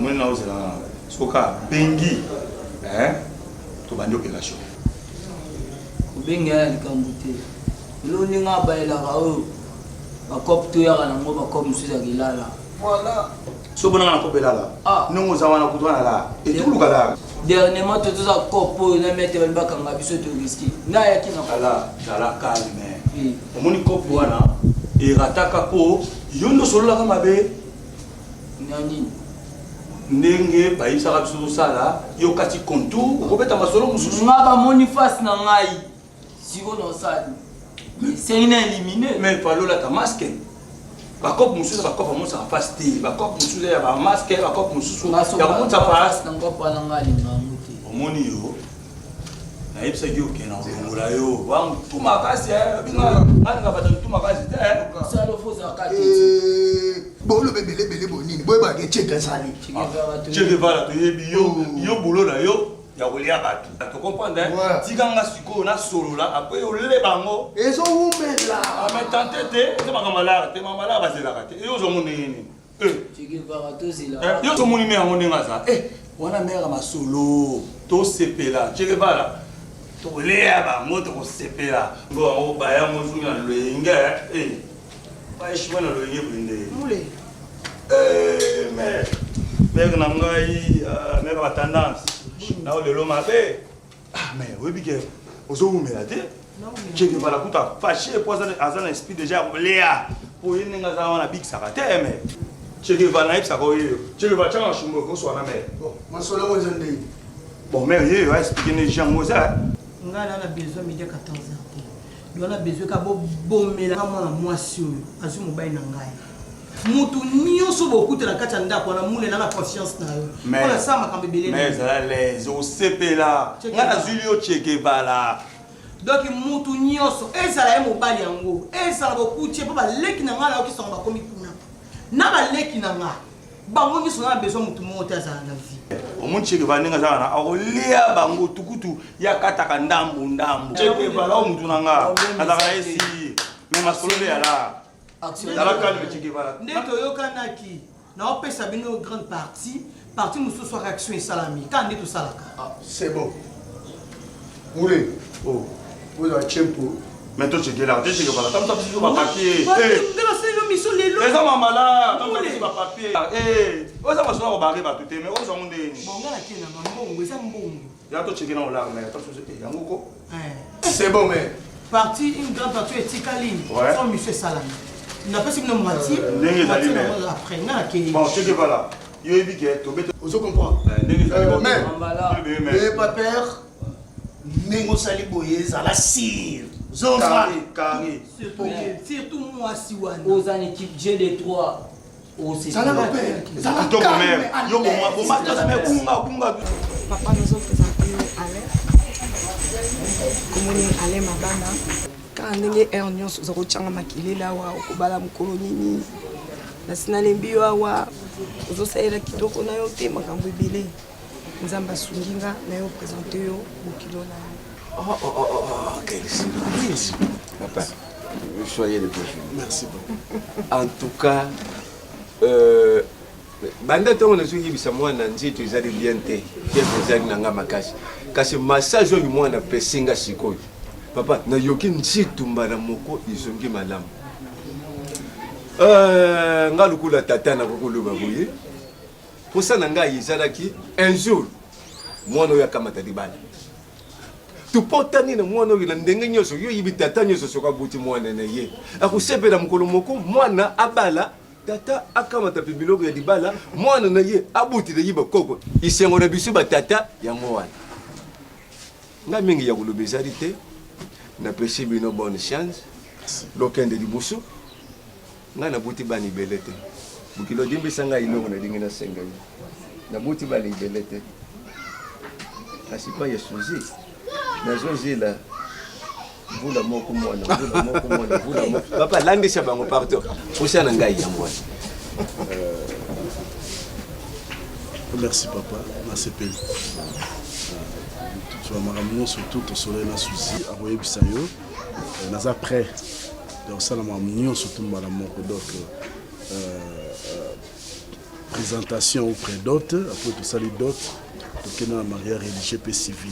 omoni na ozela soka bengi tobandi opération obengi ya likambo te elo ndenge abayelaka oyo bakope toyaka nango bakope mosusu ya kilala voilà so bonanga na kope elala ndenge oza wana kutu wana la etuluka la dernièrement totoza kope oyo na mete bali bakanga biso toriski nayaki na ala zala calme omoni kope wana erataka po yo ndo sololaka mabe nani ndenge bayebisaka biso tosala yo kati contour okobeta masolo mosusu nga bamoni face na ngai siko nosali esengi na élimine mais falolata maske bakope mosusu bakope amonisaka face te bakope mosusu ya bamaske bakope mosusu ya komonisa face na ngopo wana nga alingango te omoni yo nayebisaki okena kolongola yo wantu makasi alinga bato tu makasi te salofozaka boloba ebelebele bonini boyebaka eceke ezali ceke vala toyebi yo bulo na yo ya kolia bato tokomprendre tikanga sikoyo nasolola apres olele bango ezowumela ametante te eza bakamalaka te mamalaka bazelaka te eyo ozomoni nini yo tomoni me yango ndenge aza wana mera masolo tosepela ceke vala tokoleya bango tokosepela ngo yango baya mozungi na lolenge baeshima na lolenge blinde mere na ngai mere batendance nao lelo mabe mais oyebi ke ozowumela te ceke vala kuta fashe po aza na esprit déjà ya koleya po ye ndenge aza wana bikisaka te me ceke vala nayebisaka oyeyo ceke vala tianga shumbo koswana mere masolo ngo eza ndenge bon mere yeyo aexplike ne jango eza nga na besoin midi 14h te yo na besoin ka bomela mwana mwasi oyo azwi mobali na ngai mutu nyonso bokutela kati ya ndako wana mule na confiance na yo mpona sa makambo ebele mais ezala lese osepela nga nazwili yo ceke vala donc mutu nyonso ezala ye mobali yango ezala bokutie mpo baleki na ngai naokisanga bakomi kuna na baleki na ngai bango nyonso na besoin mutu moko te azala na vie omoni ceke vala ndenge aza wana akolia bango tukutu yakataka ndambu ceke vala o mutu na nga azalaka na esi me masolo nde yala zala kalme ceke vala nde toyokanaki naopesa bino grande partie mosusu aka action esalami kaka nde tosalaka c'est bon mule ozala chempo mais tocekelaka te ceke vala tamuta biso bapapier nde basalino miso lelo eza mamala tamuta biso bapapier oza masolo ya kobare bato te mais ozwango ndeni bonga nakena mambongo eza mbongo ya toceke na olare mais yango ko c'est bon mais partie une grande partie etikali so miso esalami napesi bino moitié ndenge ezali après nga nakei bon ceke vala yoyebi ke tobete ozo comprendre ndenge ezali mais paper ndenge osali boye ezala sire zonga surtout mwasi wana oza na équipe G3 Papa nous a présenté Alain. Comme on est Alain Mabana. Quand on est réunion sur le changa makili là wa okobala mukolo nini. Na sinalembi wa ozosaela kitoko na yo te makambo ebele. Nzamba sunginga na yo présenter yo bokilo na. Quelle surprise. Papa, soyez le bienvenu. Merci beaucoup. En tout cas, banda ntongo nazoyebisa mwana nzito ezali bien te piese ezali na nga makasi kasi massage oyo mwana apesinga sikoyo papa nayoki nzito mbala moko ezongi malamu nga lokula tata nakokoloba boye posa na ngai ezalaki un jour mwana oyo akamata libala tupotani na mwana oyo na ndenge nyonso yo yibi tata nyonso soki abuti mwana na ye akosepela mokolo moko mwana abala tata akamata pe biloko ya libala mwana na ye abutile ye bakoko isengo na biso batata yango wana nga mingi ya koloba ezali te napesi bino bonne chance lokende libusu nga nabuti bana ibele te bokilo dimbisa ngai ilongo nalingi nasenga yo nabuti bana ibele te kasi pa ya suzi nazozela vula moko mwana papa landisa bango partout osana ngai yango wana merci papa nasepeli makambo nyonso tu tosolola na susi akoyebisa yo naza prêt kosala makambo nyonso tu mbala moko donc présentation auprès d'autres, après tout ça les d'autres, donc il y a un mariage religieux et civil.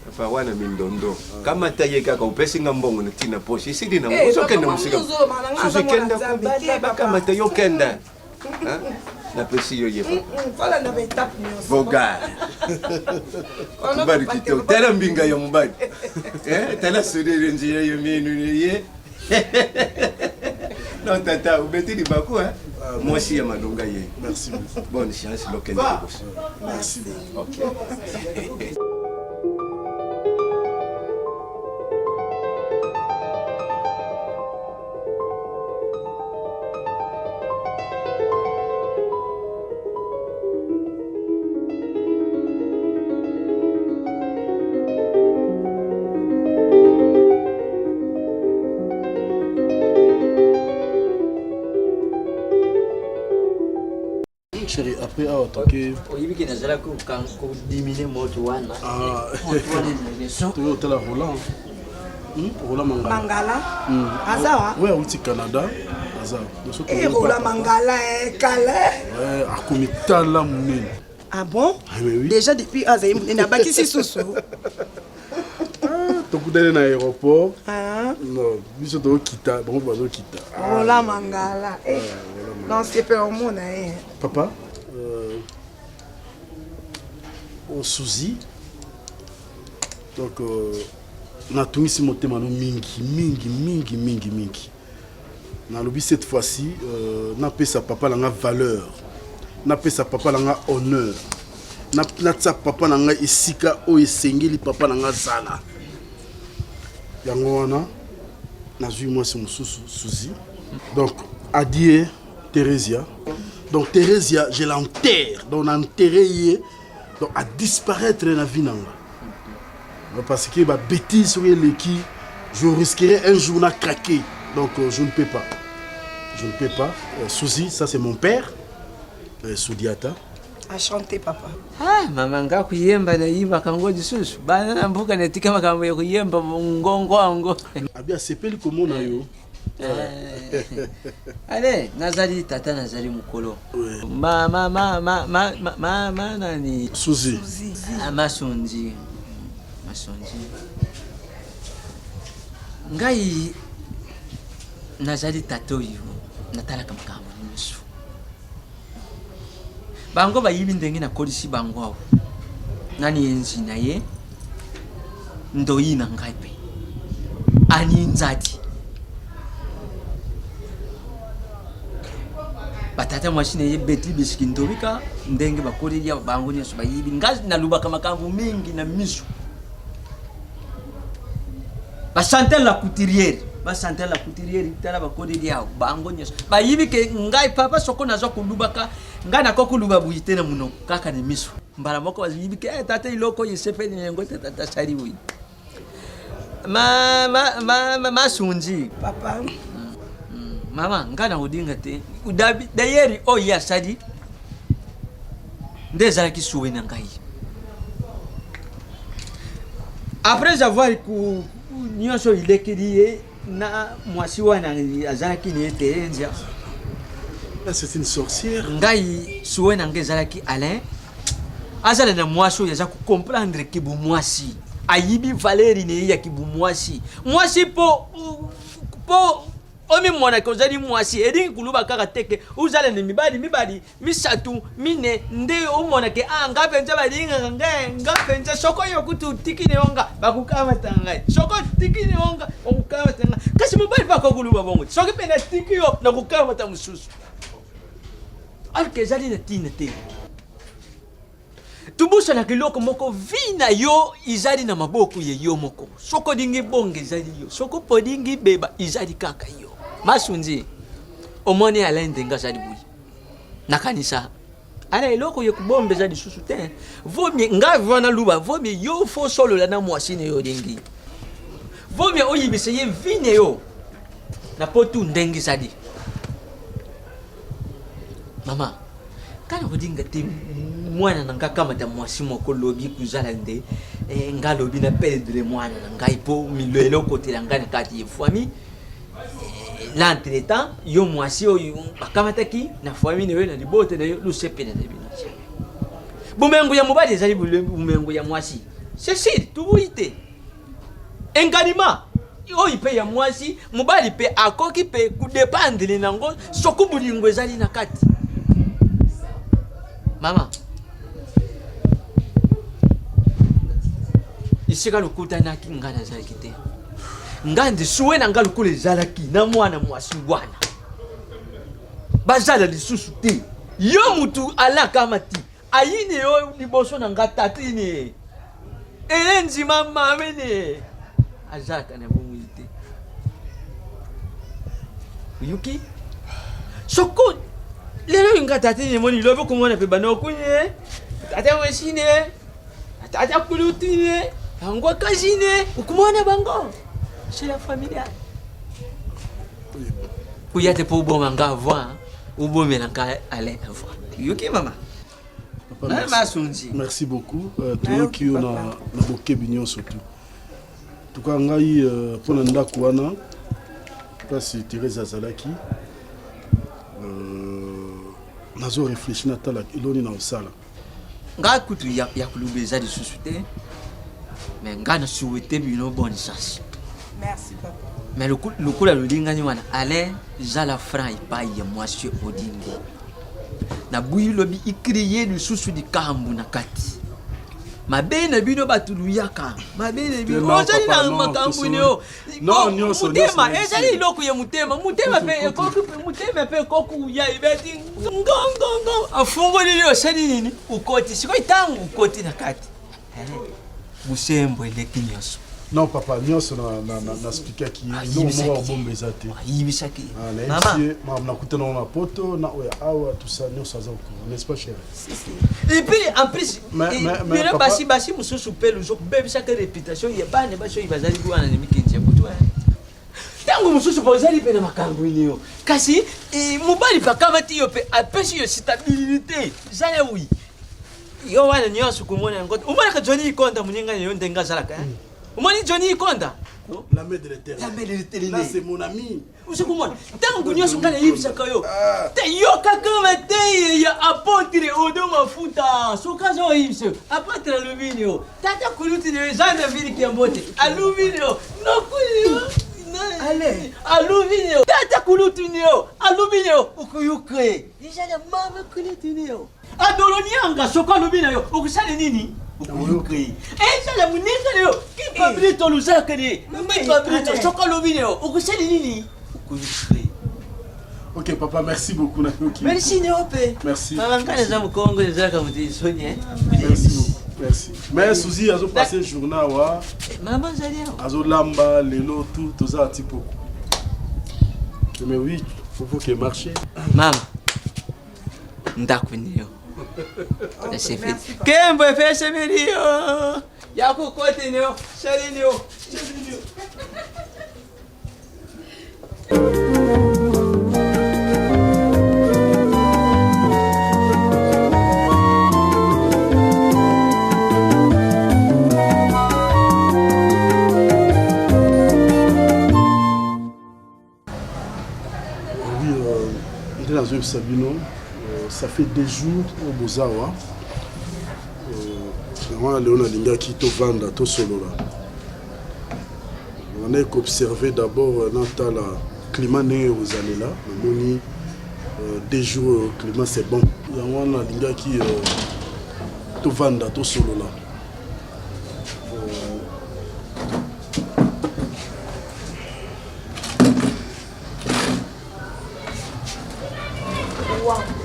Papa wana mindondo kama taye kaka upesinga mbongo tina poshi isidi na mbuzo kenda musika susu kenda kubike baka matayo kenda na pesi yo yefa fala na betap nyos boga bari kito tela mbinga yo mubadi tela sudire njira yo minu ye non tata ubeti di baku moi aussi ya manonga ye merci bonne chance lokenda merci OK. Chérie, après, ok. Oui, qui n'a pas diminué mon toit. Ah, tu es au tel Roland. Roland Mangala. Mangala. Azawa. Oui, au Canada. Azawa. Et Roland Mangala, Calais. Ouais, à Comita là, mon. Ah bon? Oui. Déjà depuis Azaïm, il n'a pas quitté ce soir. Tu es dans l'aéroport. Ah. Non, je suis au Kita. Bon, je vais au Kita. Roland Mangala. Non, c'est pas au monde. Papa, au Souzi, donc, na tout ici mon thème mingi. Na lobby cette fois-ci, na pe sa papa la valeur, na pe sa papa la honneur, na sa papa la isika o esengeli papa la zala. Yango wana, na zui moi c'est mon Souzi. Donc, adieu Thérésia. Donc Thérésia, je l'enterre. Donc on a enterré, donc à disparaître dans la vie. Parce que ma bêtise sur les qui, je risquerais un jour de craquer. Donc je ne peux pas. Je ne peux pas. Souzi, ça c'est mon père. Soudiata. À chanter, papa. Ah, maman, nga kuyemba na yimba kango disusu. Bana na mbuka netika makambo ya kuyemba ngongo ango. Abia sepeli komo na yo. Allez, Nazari tata Nazari mukolo. Ma nani Souzi. Masonji. Ngai Nazari tato yo natala kamakambo nisu. Bango bayibi ndenge na kolisi bango awo. Nani enzi na ye ndoyi na ngai pe. Ani nzati. Batata machine ye beti bisiki ndobika ndenge bakori ya bango nyeso bayibi ngazi na lubaka makambo mingi na misu. Basantela la couturière tala bakori ya bango nyeso bayibi ke ngai papa soko nazo kulubaka ngai na kokuluba buyite na muno kaka ni misu mbala moko bayibi ke tata iloko yesepe ni ngo tata sari wi ma sunji papa. Mama, ngana udinga te. Udabi dayeri o ya sadi. Ndeza ki suwe na ngai. Après avoir ku nyonso ilekiriye na mwasi wana azaki ni etenja. C'est une sorcière. Ngai suwe na ngai zalaki Alain. Azala na mwasi ya ku comprendre ki bu mwasi. Ayibi Valérie ne ya ki bu mwasi. Mwasi po omi mwana kozali mwasi edi kuluba kaka teke uzala ni mibadi misatu mine nde umona ke anga penza balinga nga penza soko yokutu tikine onga bakukama tangai soko tikine onga bakukama tangai kasi mobali bako kuluba bongo soko pena tikio na kukama tamususu alke zali na tina te tubusa na kiloko moko vina yo izali na maboko ye yo moko soko dingi bonge izali yo soko podingi beba izali kaka yo masunzi omoni ala ndenga zali bui nakanisa ala eloko ye kubombe zali susu te vomi ngavi wana luba vomi yo fo solo la na mwasine yo dingi vomi oyibise ye vine yo na potu ndengi zali mama kana kodinga te mwana nanga kama ta mwasi moko lobi kuzala nde ngalobi na perdre mwana nanga ipo milelo kote ngani kati ye fami l'entretemps yo mwasi oyo bakamataki na famille na yo na libote na yo lusepe na bino bumengo ya mobali ezali bumengo ya mwasi c'est sûr tubuyite engalima oyo mpe ya mwasi mobali mpe akoki mpe kudepandele nango soki bolingo ezali na kati mama isika lokutanaki nga nazalaki te nga ndisuwe na nga lokolo ezalaki na mwana mwasi wana bazala lisusu te yo mutu alakama ti ayine yo liboso na nga tatine elenzima mamene azaka na bomoi te uyuki soko lelo nga tatine moni lobe komona pe banokunye tata wesine tata kulutine angwa kazine ukumona bango c'est la famille. Oui, il pour bon manga avoir ou bon manga aller avoir. OK maman. Merci beaucoup. Toi qui on a boké bignon surtout. Tout cas ngai pour nda kuana parce Thérèse Azalaki nazo réfléchir na tala iloni na osala. Nga kutu ya kulubeza de susute. Mais nga na souhaiter bino bonne chance. Merci papa. Mais le coup la lingani wana ale jala franc ipai ya mwasi odingi. Na buyi lobi ikriye du susu di kambu na kati. Mabe na bino batuluyaka. Mabe na bino ozali na makambu neo. Non nyonso mutema ezali iloko ya mutema. Mutema pe koku mutema pe koku ya ibeti. Ngongongo afungo lili osali nini? Ukoti siko itangu ukoti na kati. Busembo eleki nyonso. Non papa nyonso na expliquer ki no mo bombe ezate yibisaki mama na kutana na poto na oya awa tout ça nyonso azako n'est-ce pas cher et puis en plus mais basi mususu pe luzo bebe chaque réputation ya bane baso ibazali kuana ne mikenje kutu tangu mususu bozali pe na makambo niyo kasi mobali pakamati yo pe apesi yo stabilité zala oui yo wana nyonso kumona ngoto umana ka Johnny Konda muninga yo ndenga zalaka Umani Johnny Konda. La main de l'éternel. La main de l'éternel. Là c'est mon ami. Vous savez comment? Tant que nous sommes dans les livres sakayo. Te yo kakamate ya apôtre odo mafuta. Sokazo yibse. Apôtre aluminium. Tata kuluti de zana vili kiambote. Aluminium. No kulio. Allez, aluminium. Tata kuluti neo. Aluminium. Ukuyukre. Déjà la mama kuluti neo. Adolonianga soka aluminium. Ukusale nini? Eza muninga leo kipabrito lusaka ni kipabrito soka lobineo ukuseli nini OK papa merci beaucoup nakoki merci neope merci ngana za mukongo zaka muti sonye merci beaucoup merci mais Suzy azo passer journée wa maman zalia azo lamba lelo tout toza tipo mais oui faut que marcher maman ndakunio Kembo fese merio. Yako kote neo, shari neo. Oui, dans un Sabino. Ça fait des jours au Bozawa. On a Léona qui te vend à tout solo là. On a observé d'abord le climat né aux années là. On a des jours le climat c'est bon. On a Linga qui te vend à tout solo là.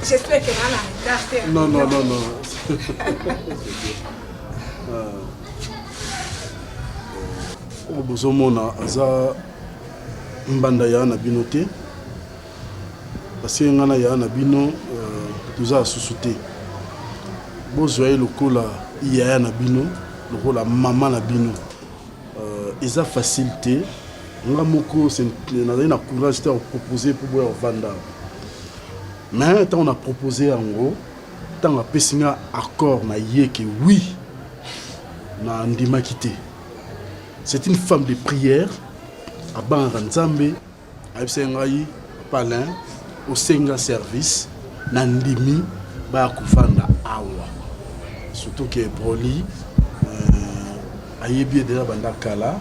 J'espère que là, non. Bozomona aza mbanda ya na bino te parce que ngana ya na bino tuza susuté bozwa lokola ya na bino lokola mama na bino eza facilité nga moko na courage te proposer pour boya vanda. Mais quand on a proposé en gros, tant on a passé un accord na que oui, na ndima quitté. C'est une femme de prière, à Banranzambe, ayebisengai palin osenga service na ndimi bakufanda awa surtout que Broly ayebi déjà banda kala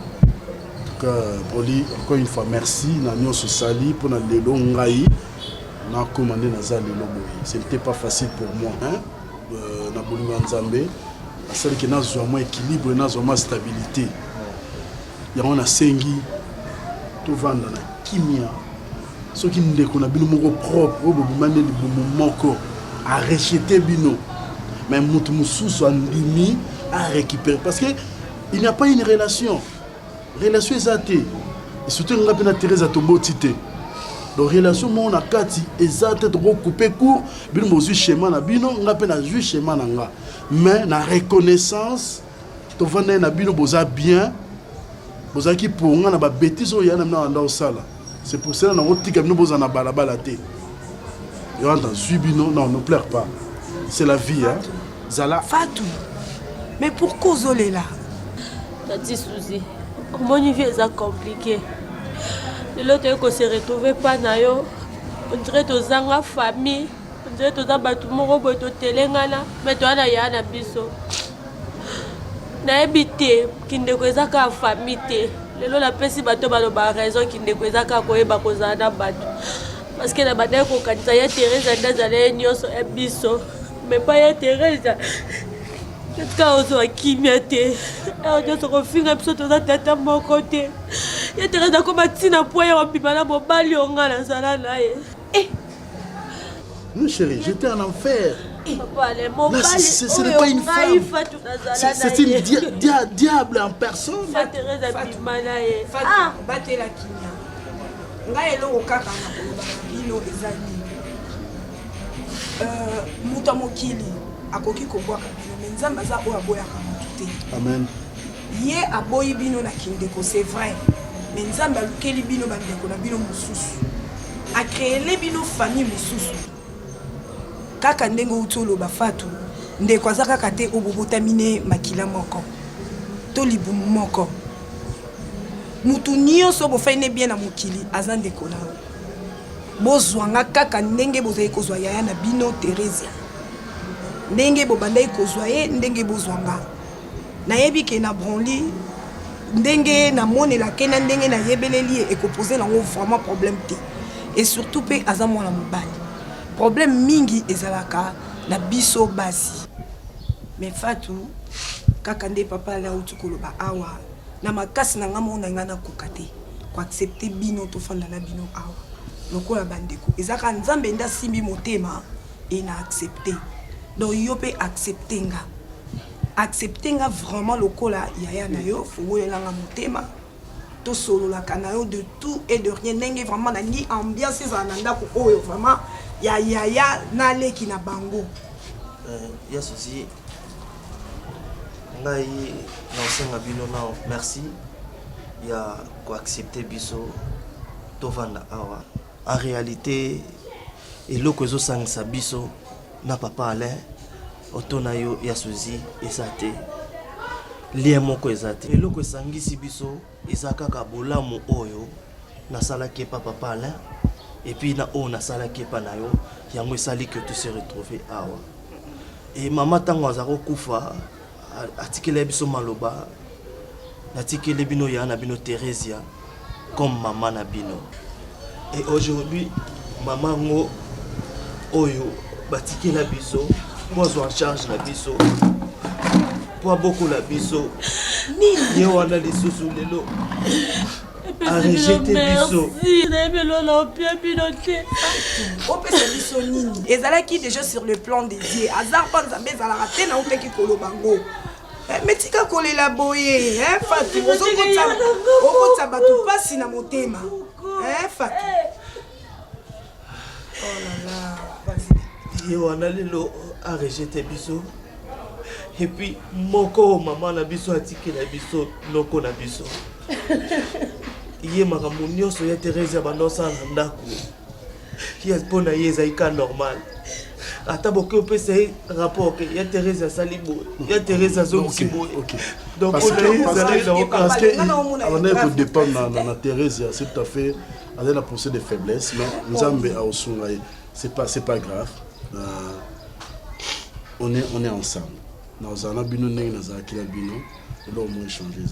que Broly encore une fois merci na nyonso sali pour na lelo ngai na commandé na za lelo boy c'était pas facile pour moi hein na bolinga nzambe asali que na zo mo équilibre na zo ma stabilité ya on a sengi to vanda na kimia ce qui ndeko na bino moko propre o bobumane libumu moko a rejeter bino mais mutu mususu andimi à récupérer parce que il n'y a pas une relation exacte et surtout on a bien Thérèse à tombeau tité donc relation mon na kati exacte to couper court bino mozu schéma na bino on a bien jouer schéma na nga mais na reconnaissance to vanda na bino boza bien boza ki pour nga na ba bêtise o yana na nda osala c'est pour cela na otika bino boza na balabala te yo anta subino non ne pleure pas c'est la vie hein Zala Fatou mais pourquoi Zolé là Tati Suzy mon vie est compliqué l'autre que se retrouver pas na yo on dirait tozanga famille on dirait toza batu moko boy to telengana mais to ana ya na biso na ebité kindeko ezaka famille te lelo la pesi bato baloba raison kindeko ezaka koyeba kozala na bato parce que na bana kokanisa ya Thérèse ndazala nyonso ebiso mais pas ya Thérèse quand on a kimia te on se refinga biso toza tata moko te ya Thérèse akoma tina poya wapima na mobali onga na zala na ye non chérie j'étais en enfer papa le mobali ce n'est pas une femme c'est une diable en personne ya Thérèse apima na ye batela kimia ngai eloko kaka na koloba bino ezali mutu mokili akoki kobwaka bino me nzambe aza oyo aboyaka motu te amen ye aboyi bino na kindeko c'est vrai me nzambe alukeli bino bandeko na bino mosusu akreele bino famille mosusu kaka ndenge outi oloba Fatou ndeko aza kaka te obobotamine makila moko to libumu moko mutu nyonso bofai bien na mokili aza ndeko na bozwanga kaka ndenge bozali kozwa yaya na bino Thérèse ndenge bobandai kozwa ye ndenge bozwanga nayebi ke na Broly ndenge na monela ke na ndenge na yebeleli ekoposer nango vraiment problème te et surtout pe aza mwana mobali problème mingi ezalaka na biso basi mais Fatou kaka nde papa la uti koloba awa na makasi na ngamo na ngana kokate ko accepter bino to fanda na bino awa lokola bandeko ezaka nzambe nda simbi motema et na accepter donc yo pe accepter nga vraiment lokola yaya na yo fowolela nga motema to solo la kanayo de tout et de rien ndenge vraiment na ni ambiance za nanda ko oyo vraiment ya yaya na leki na bango ya souci ngai na osenga bino na merci ya ko accepter biso to vanda awa en réalité eloko ezosangisa biso na papa Alain otona yo ya souci ezate lien moko ezate eloko esangisi biso eza kaka bolamu oyo nasalaki pa papa Alain et puis na o nasalaki pa na yo yango esali que tu se retrouver awa et mama tango azako kufa atikele biso maloba natikele bino ya na bino Thérèse comme maman na bino et aujourd'hui maman ngo oyo batikela biso pour en charge la biso pour beaucoup la biso ni ye wana lisusu lelo a rejeté biso opesa biso nini ezalaki déjà sur le plan des dieux hasard pas nzambe ezalaka te na uteki kolobango mais tika kolela boye Fatou okotsa bato pasi na motema Fatou oh là là vas-y ye wana lelo a rejeté biso et puis moko maman na biso atikela biso noko na biso ye makambo nyonso ya Thérèse bandosala na ndako ye mpona ye ezalika normal ata boke opesa ye rapport ke ya Thérèse asali boye ya Thérèse azongisi boye donc parce que on est pour dépendre na Thérèse c'est tout à fait a poussé des faiblesses, mais nous avons c'est pas grave. On est ensemble. Nous avons échangé.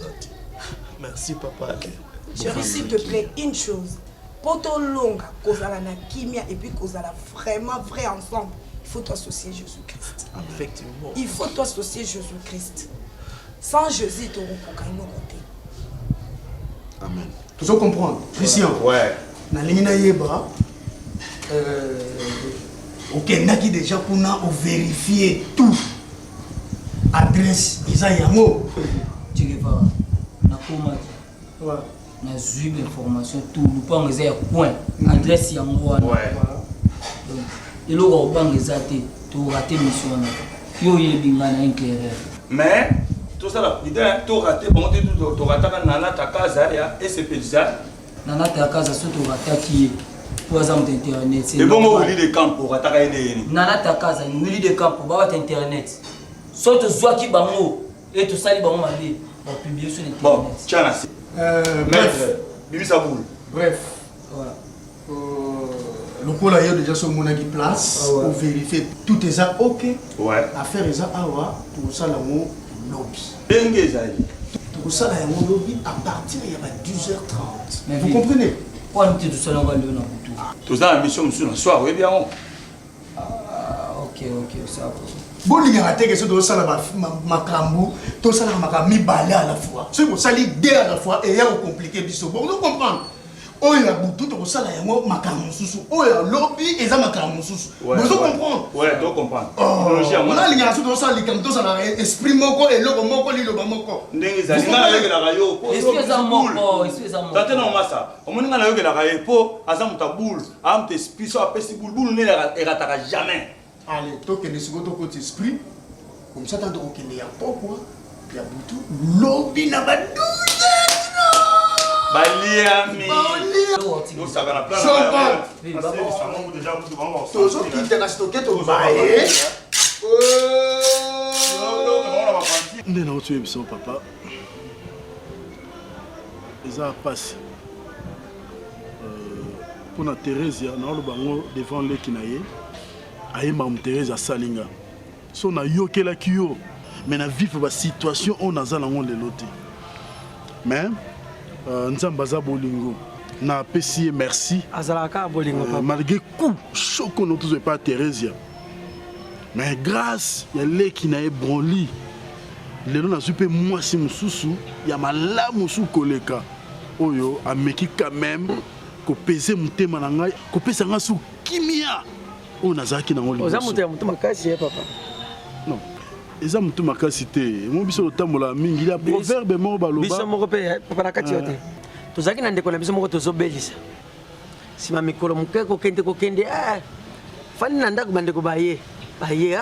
Merci papa. Chérie, s'il te plaît, une chose. Pour ton long, kozala na kimia et puis kozala vraiment vrai ensemble, il faut t'associer Jésus-Christ. Effectivement. Il faut t'associer Jésus-Christ. Sans Jésus, tu n'auras pas côté. Amen. Tu veux comprendre? Christian. Ouais. Na lingina yeba. Ok, naki déjà pour vérifier tout. Adresse, ils ont yango. Tu les vois. Na comment? Ouais. Na eu l'information tout le temps les point adresse yango wana. Donc et le robang les até to raté mission na. Yo yebinga na éclaireur. Mais tout ça la idée to raté bon to rataka nana ta casa ya SPJ. Nana ta casa so to raté qui pour exemple internet. C'est bon au lit de camp pour rataka aider. Nana ta casa ni lit de camp pour ba internet. So to zwa ki bango et to sali bango mabe ba publier sur internet. Bon, tiens là. Bref, Bibi Saboul. Bref, voilà. Le col a déjà sur mon place pour vérifier tout est ça ok. Ouais. Affaire est ça awa pour ça la mot lobby. Dengue zali. Pour ça la mot lobby à partir il y a 12h30. Mais vous comprenez? Pourquoi nous tout seul on va le dans tout. Tout ça la mission monsieur le soir, oui bien. OK, ça. Bon, il y a des gens qui sont makambu, tout ça mi balé à la fois. C'est pour ça les deux à la fois et il y a compliqué biso. Bon, nous comprenons. Oh il y a beaucoup tout ça là yango makambu susu. Oh il y a lobby et ça makambu susu. Vous comprenez? Ouais, tu comprends. On a les gens tout ça les comme tout ça là esprit moko et logo moko li loba moko. Ndenge za linga la yokela rayo. Excuse-moi moko, excuse-moi. Tata na masa. Omoninga la yokela rayo po azamuta boule, amte spiso apesi boule ne erataka jamais. Allez, toi qui es sur votre esprit, comme ça, tant qu'il n'y a pas quoi, puis à Boutou, lobby n'a pas 12 Baliami. Nous ça va la place. Toujours qui te reste stocké ton bail. Ndena otu ebiso papa. Eza passe. Pour na Thérèse na lo bango devant le kinaye. Ayemba Thérèse a salinga. So na yokela kiyo. Mais na vivre ba situation on aza nango lelo te. Mais nzamba za bolingo. Na pesi merci. Azalaka bolingo papa. Malgré coup choc on tous pas Thérèse. Mais grâce ya le kinaye broli. Lelo na zupe mwasi mususu ya malamu su koleka. Oyo ameki quand même ko peser mutema na ngai, ko pesa nga su kimia. On a zaki na ngoli. Oza mutu ya mutu makasi ya papa. Non. Eza mutu makasi te. Mo biso tambola mingi ya proverbe mo baloba. Biso moko pe papa na kati yote. Tozaki na ndeko na biso moko tozobelisa. Sima mikolo muke ko kende fani na ndako bandeko baye. Baye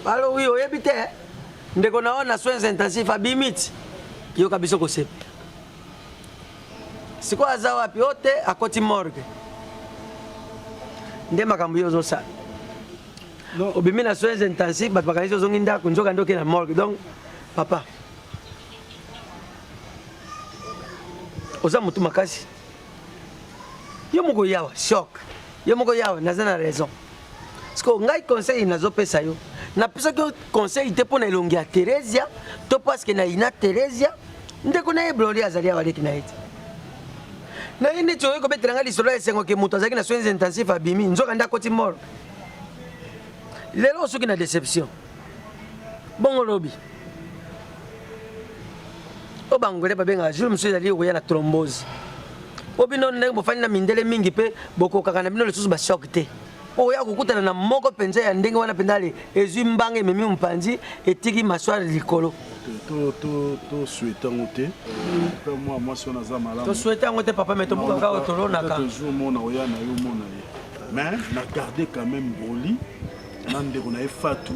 Balo uyo yebite. Ndeko naona soins intensifs abimiti. Yo kabiso ko sepi. Siko aza wapi yote akoti morgue. Nde makambo yo zo sa. Non, obimi na soins intensifs bat bakanisi zo nginda kunjoka ndoke na morgue. Donc papa. Oza mutu makasi. Yo moko yawa shock. Yo moko yawa nazana raison. Siko ngai conseil nazo pesa yo. Na pesa que conseil te pona elongi ya Thérèse, to parce que na ina Thérèse, ndeko na eblori azali awale kinaiti. Na ine tsoyo ko betranga lisolo esengo ke mutu azaki na soins intensifs abimi nzoka nda koti mort. Lelo soki na déception. Bongo lobi. O bangole ba benga jour monsieur ali ko ya na thrombose. Obino ndenge bofani na mindele mingi pe boko kaka na bino lesusu ba shock te. Oya kukutana na moko penza ya ndenge wana pendale ezwi mbange memi mpanzi etiki maswali likolo. To souhaiter ngote. Moi si on a za malamu. To souhaiter ngote papa mais to buka ka otolona ka. Toujours mona oya na yo mona ye. Mais na garder quand même Broli. Nande ko na efatu.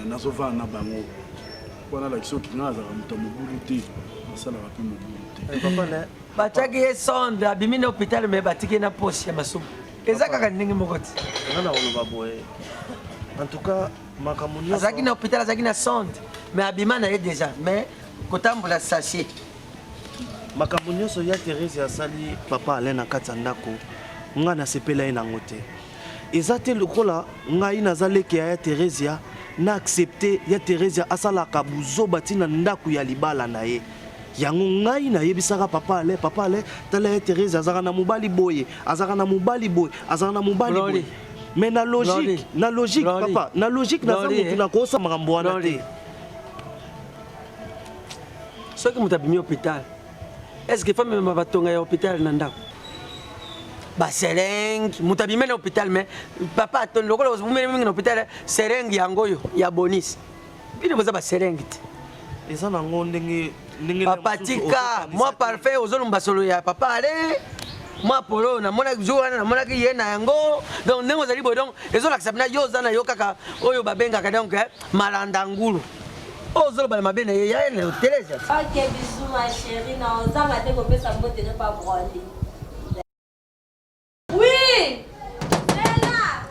Nazo va na bango. Wana la kiso ki ngaza muta mobulu te. Sala rapi mobulu te. Papa na bataki sonde abimi na hôpital mais batiki na poche ya masumu. Ezaka ndenge mokoti. Nana oloba boye. En tout cas, makamuni. Azaki na hôpital, azaki na sonde. Mais abima na ye déjà, mais kotambola sachet. makambo nyonso ya Thérèse asali papa Alain na kati ya ndako nga nasepela ye nango te eza te lokola ngai nazaleki ya Thérèse na accepte ya Thérèse asalaka buzoba tina ndako ya libala na ye yango ngai nayebisaka papa Alain tala ya Thérèse azaka na mobali boye azaka na mobali boye mais na logique papa na logique naza motu nakosa makambo wana te soki moto abimi hôpital est-ce que femme mema batonga ya hôpital na ndako baserengi moto abimi na hôpital mais papa atoni lokola omumeli mingi na hôpital serengi yango oyo ya bonisi bino boza baserengi te eza nango ndenge papa tika moi parfait ozolomba solo ya papa ale moi polo namonaki jour wana namonaki ye na yango donc ndenge ozali boye donc ezolakisa bina yo oza na yo kaka oyo babengaka donc malanda ngulu ozoloba na mabe na ye ya ene Thérèse. Ok bisous ma chérie na ozanga te kopesa mbote ne pas branler. Oui. Ella.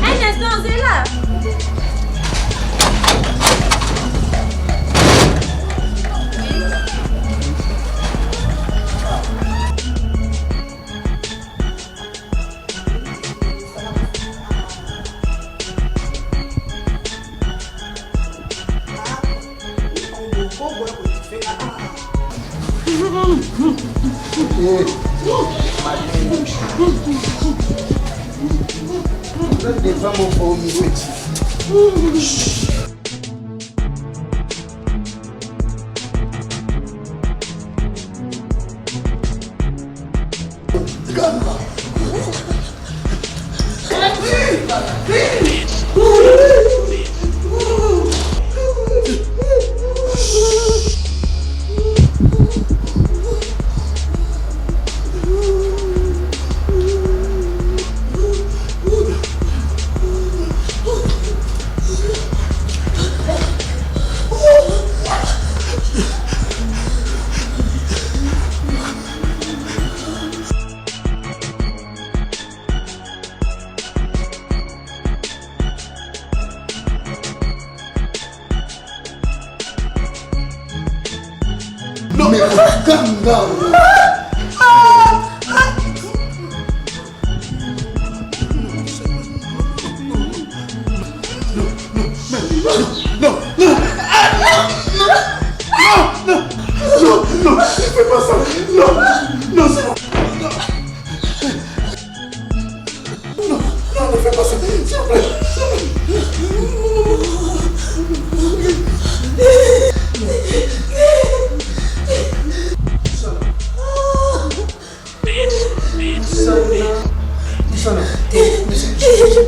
Un instant Zéla. Des femmes au milieu ici.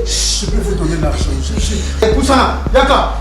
Je peux vous donner l'argent. Poussana, Yaka.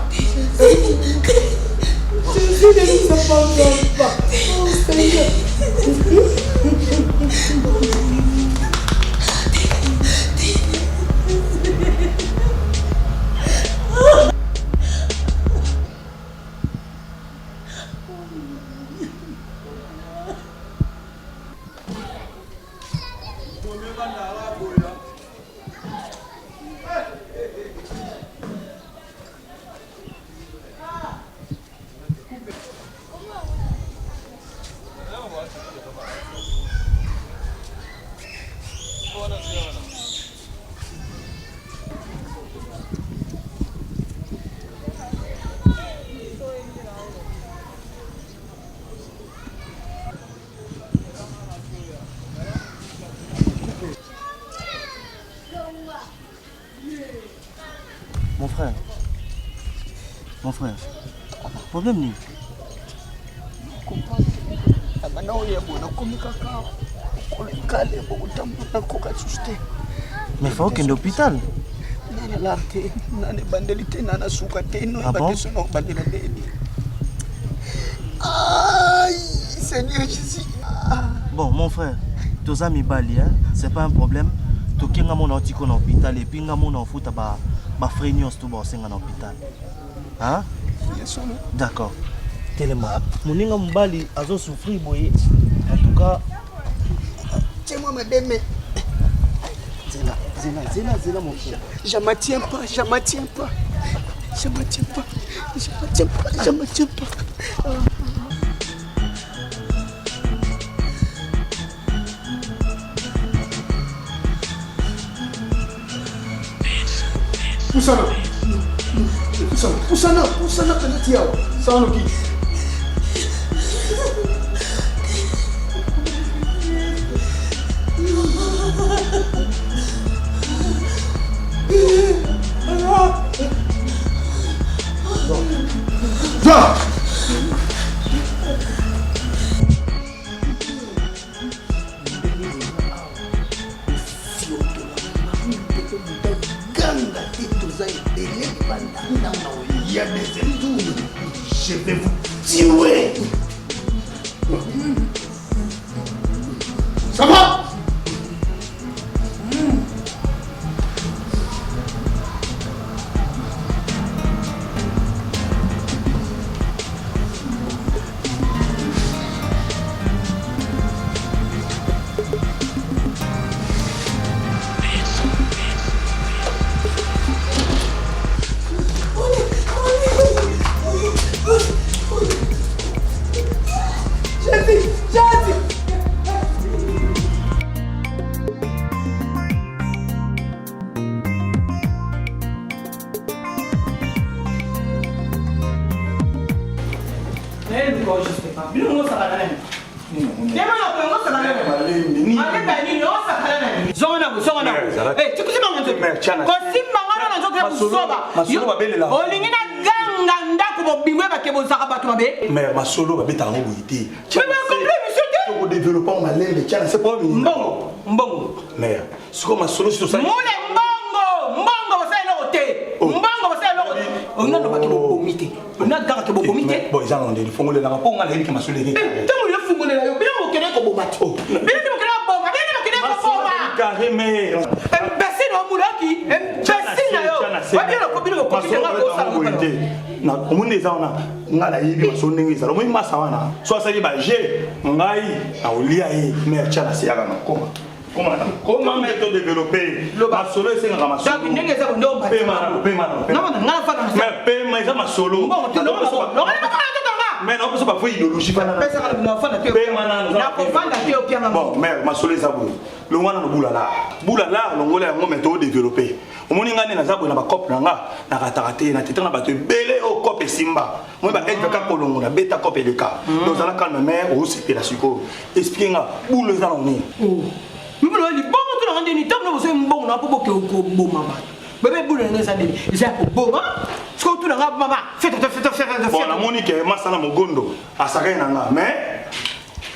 Mon frère, problème ni. Mais faut qu'il y ait un hôpital. Ah bon? Seigneur Jésus. Bon, mon frère, tous amis bali, hein? C'est pas un problème. Tu as mon antico dans l'hôpital et puis mon enfant ba frénions tout bon c'est dans l'hôpital. Hein? D'accord. Tellement. Mon ninga mbali azo souffrir boye. En tout cas, tiens-moi ma dame. Zéla mon frère. Je m'en tiens pas. Je ne me tiens pas. Je ne me tiens pas. Je ne me tiens pas. Poussana. Poussana. Poussana. Poussana. Va. Il y a des entours. Je vais vous tuer. Ça va? olingi na ganga ndako bobimwe bakebozaka bato mabe mais masolo babeta yango boye te développement malele tiana c'est pas mbongo mais siko masolo sito sali mule mbongo basala eloko te mbongo basala eloko ona no baki bobomi te ona ganga ke bobomi te bon ils en ont des fongolela na ponga na eliki masolo eke tango le fungolela yo bien okene ko boma te bien okene ko boma bien okene ko boma carrément imbécile o mulaki imbécile yo wabiro ko bino ko kitanga ko sala ko na omune eza wana ngala yibi masolo ndenge ezala omoyi masa wana so asali ba je ngai na olia ye mer tiana seyaka na comment mettre développer masolo esengaka masolo donc ndenge eza ndo pema ngana fana mais pema eza masolo mais non, pas idéologie pas bon mais masolo eza boye le wana no bulala longola yango méthode développer omoni ngane na zabo na ba cop nanga na katakate na tete na bato belé o cop simba moi ba être ka kolongo na beta cop de ka donc ça la calme mais o c'est la siko expliquer nga boule za noni mbolo li bongo to na ndeni tam no so mbongo na popo ke ko boma ba bébé boule na za ndeni isa ko boma sko to na mama fete bon la monique masana mogondo asaka na nga mais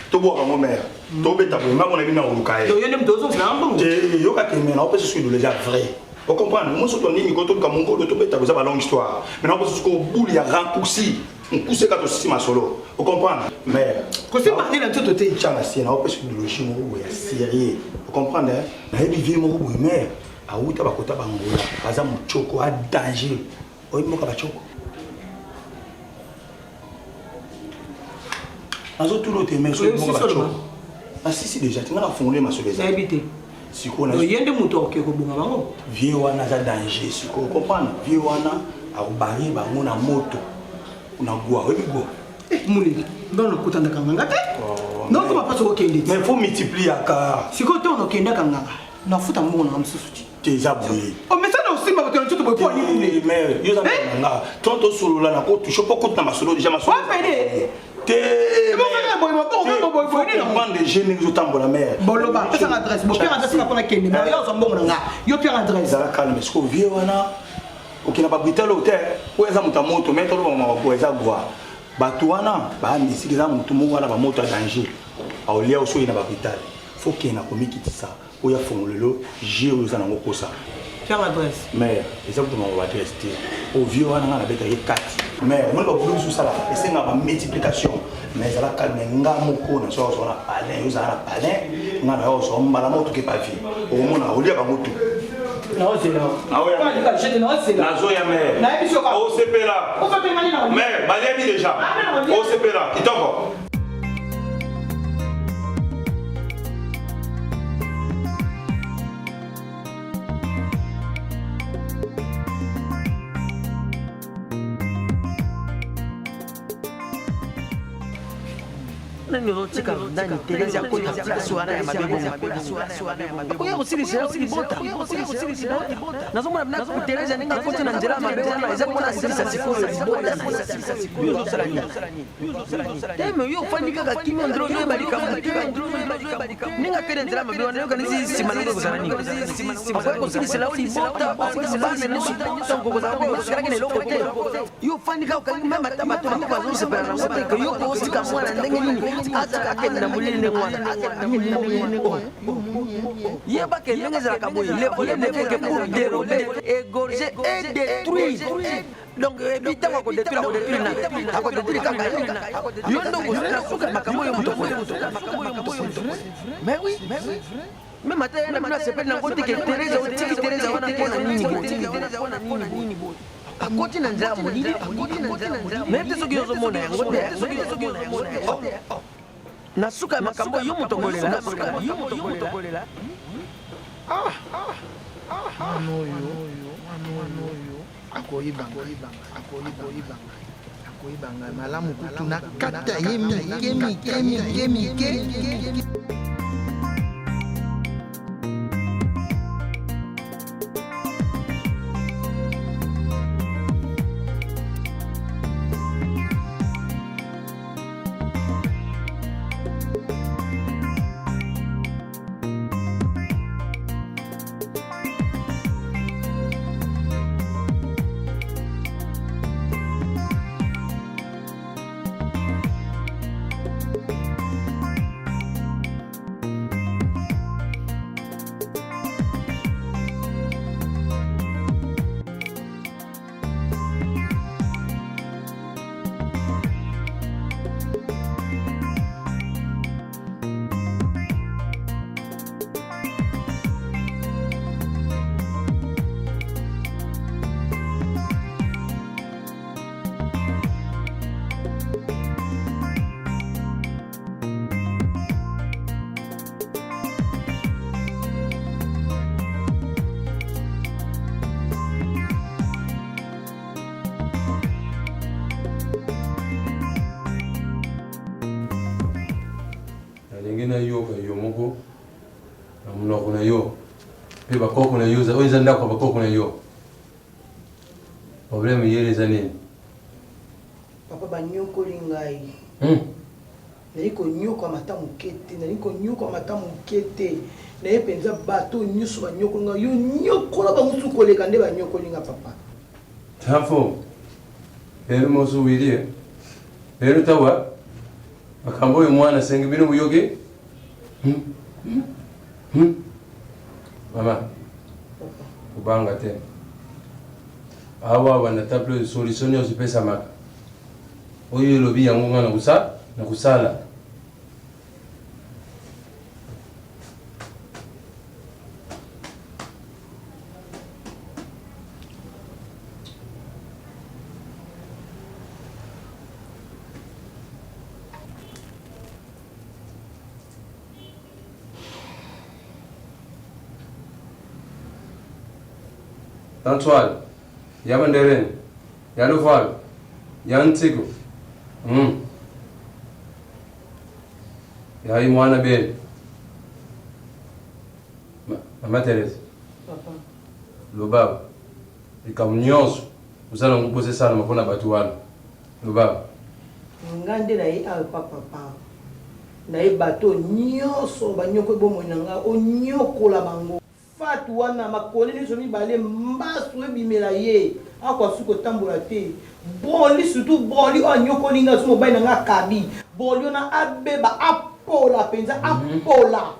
to bo bango mère to beta bo nga mona bina olukaye to yende mdozo na mbongo yo ka ke mais na opese sur le vrai vous comprenez moi surtout ni ko to ka mongo to beta bo za ba longue histoire mais na opese ko boule ya raccourci on pousse ka to sima solo vous comprenez mais ko c'est parti na toto te chana si na opese idéologie mo ya sérieux vous comprenez na yebi vie mo bo mais a uta ba kota bangola baza muchoko a danger oyi mo ka ba choko azo tout l'autre mais sur mon bateau ah si déjà tu m'as fondé ma soleil ça habité si qu'on a yende muto ke ko bunga bango vieux wana za danger si qu'on comprendre vieux wana a bari bango na moto na gwa obi gwa muli ngana kutanda kanganga te non ko pas ko kende mais faut multiplier aka si ko to no kenda kanganga na futa mbongo na msusuti déjà boulé oh mais ça non si ma bato tout boy ni mais yo za nga tonto solo la na ko tu chopo ko na masolo déjà masolo te de jeunes qui sont la mer boloba pesa adresse bo père adresse na pona kende mais yo zambongo nga yo père adresse za calme parce que vieux wana okina ba brital hotel ou eza muta moto mais to ba ko eza gwa batu wana ba misiki za mutu mo wana ba moto danger aulia oso ina ba brital faut qu'il na komikitisa o ya fongolelo je o za nango kosa père adresse mais exactement on va rester au vieux wana na beta ye 4 mais on va boulonger sur ça là et c'est une multiplication mais ça la calme nga moko na so na palin yo za na palin nga na yo so mbala moto ke pa vie au mona olia ba moto non c'est là ah ouais pas je non c'est là la zo ya mais na ebiso ka o sepela o fa pe mani na mais baliami déjà o sepela kitoko nani ozotika nani tereza akota suana ya mabebo akoya kosilisela libota nazomona bina kutereza ndenge akoti na nzela ya mabebo wana eza mpona asilisa sikoyo libota teme yo ofandi kaka kimia ndro ozoyeba likambo te ndenge akende nzela ya mabebo wana yokanisi nsima nango kozala nini akoya kosilisela libota bane nyonso ntango kozala koyokelaki na eloko te yo ofandi kaka okangi meme ata bato bango bazosepela nango te ke yo koosika mwana ndenge nini azalaka akende na molili ndenge wana yebake ndenge ezalaka boye le volet ne fait que pour dérober égorger et détruire donc ebitango akodétruire na akodétruire kaka yo ndongo suka makambo yo moto mais oui même ata yana bino asepeli nango te ke tereza otiki tereza wana mpona nini boye akoti na nzela molili mais te soki ozomona yango te na suka ya makambo yo motongolela mwana oyo akoyibanga malamu kutu na kata ye mike na yo yo moko na munoko na yo pe bakoko na yo za oyo zanda kwa bakoko na yo problème yele za nini papa banyokoli ngai naliko nyoko matamu kete naliko nyoko matamu kete na yepenza bato nyusu banyoko ngai yo nyoko la bamusu koleka nde banyokoli nga papa tafo pero mosu wili pero tawa makambo yo mwana sengi bino buyoge Mama, kubanga te. Awa wana table de solution yo zipesa maka. Oyo lobi yango ngana kusala. Antoine, Yabanderen, Yaluval, Yantigo, Yahi Mwana Ben, Mama Thérèse, Papa, Lobab, et comme nyonso, vous allez vous poser ça dans ma batouane. Lobab. ngande na ye a papa na ye bato nyonso banyoko bomo nanga onyokola bango fatu wana makole niso mibale mbasu ebimela ye akwa suko tambola te boli surtout boli anyokoli nga sumo bai nanga kabi boli na abeba apola penza apola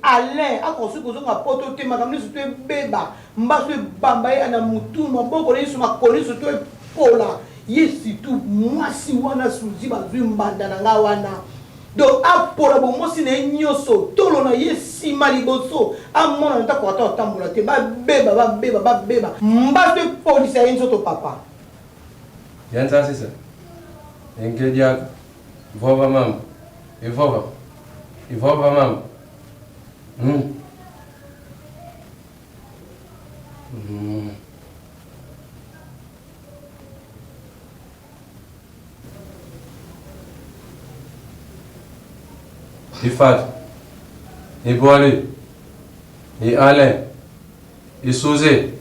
Alain akwa suko zonga poto te makamni surtout ebeba mbasu ebamba ye na mutu maboko niso makole surtout epola ye surtout mwasi wana suzi bazwi mbanda nanga wana donc apola bomosi na nyoso tolo na ye sima liboso amona ntako ata otambola te babeba mbato polisi ya nzoto papa Yanza sisa. Engedia vova mama. Ivova mama. et Fat, et Boalé, et Alain, et Sosé.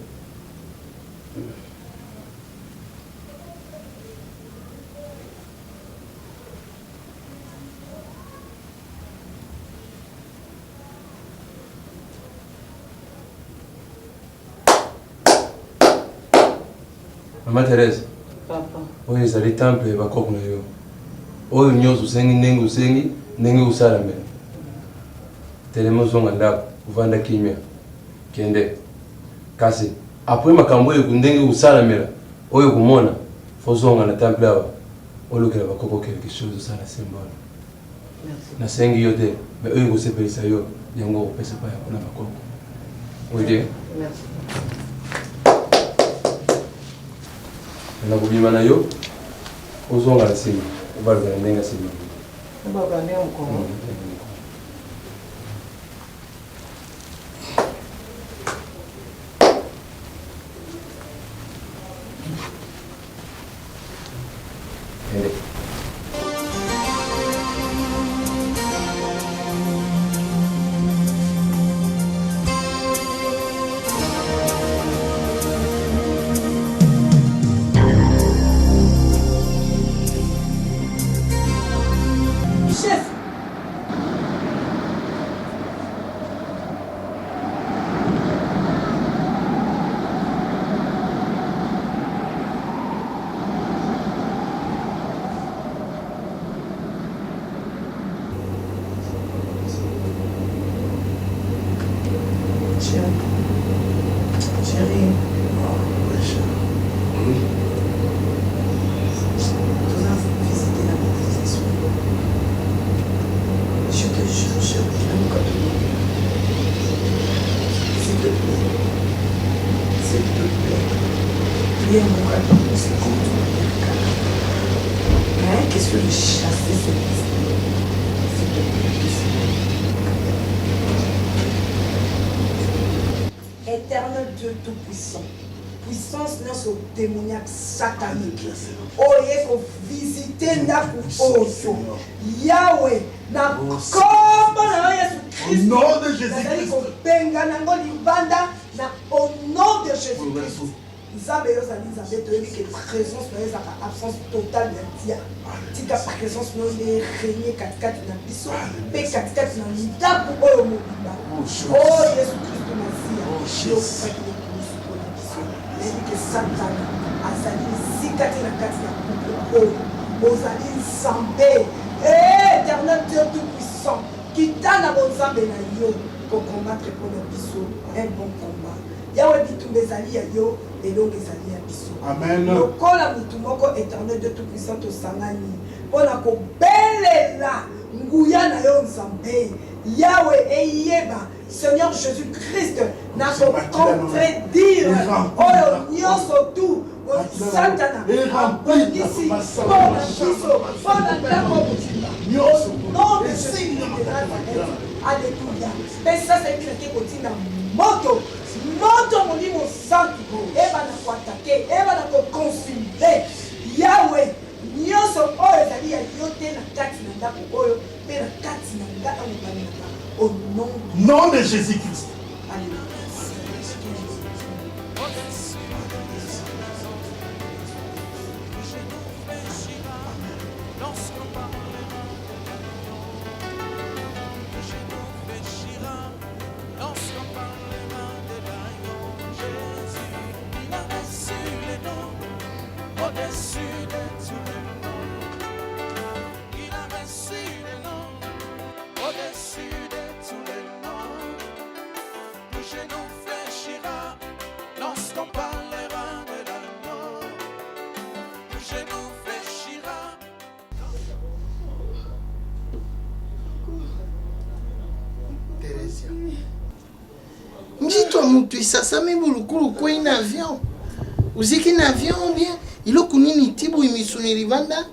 Maman Thérèse, Papa. oyo ezali temple bakoko na yo oyo nyonso osengi ndenge osengi ndenge osalamela telema ozonga ndako ovanda kimia kende kasi apres makambo oyo ndenge osalamela oyo komona fo ozonga na temple awa olukela bakoko quelque chose osala symbole nasengi yo te me oyo kosepelisa yo yango okopesa pa yango na bakoko oye na kubima na yo ozonga na nsima obalukana ndenge nsima Qu'est-ce que je chasser cette Éternel Dieu Tout-Puissant, puissance non démoniaque satanique, oye pour visiter ndaku oyo Yahweh na kombo na Jésus-Christ, au nom de Jésus-Christ, au nom de Jésus-Christ. Nzambe yo zali nzambe toyebi ke présence na ezaka absence totale ya dia tika présence no le régner katikati na biso pe katikati na ndaku oyo mobimba oh Yesu Kristo Masia yo faki le kusu na biso yebi ke Satana azali zikati na kati na couple oyo ozali nzambe éternel Dieu tout-puissant kita na bonzambe na yo pour combattre pour na biso un bon combat Yahweh bitumba ezali ya yo elongo ezali ya biso amen lokola mutu moko éternel de tout-puissant tosangani mpona kobelela nguya na yo nzambe Yahweh eyeba Seigneur Jésus-Christ na kocontredire oyo nyonso tu Satana abongisi mpona biso mpona ntango nyonso nom de Jésus de Nazareth alléluia mpe sasa ekilaki kotinda moto moto molimo santu ebana koatake ebana koconsume Yahweh nyonso oyo ezali ya yo te na kati na ndako oyo mpe na kati na ndako mobanaka au nom de Jésus-Christ. Alléluia. Mjito mutu isasami bulukulu kwa ina avion. Uziki na avion bien. Ilo kunini tibu imisuni ribanda.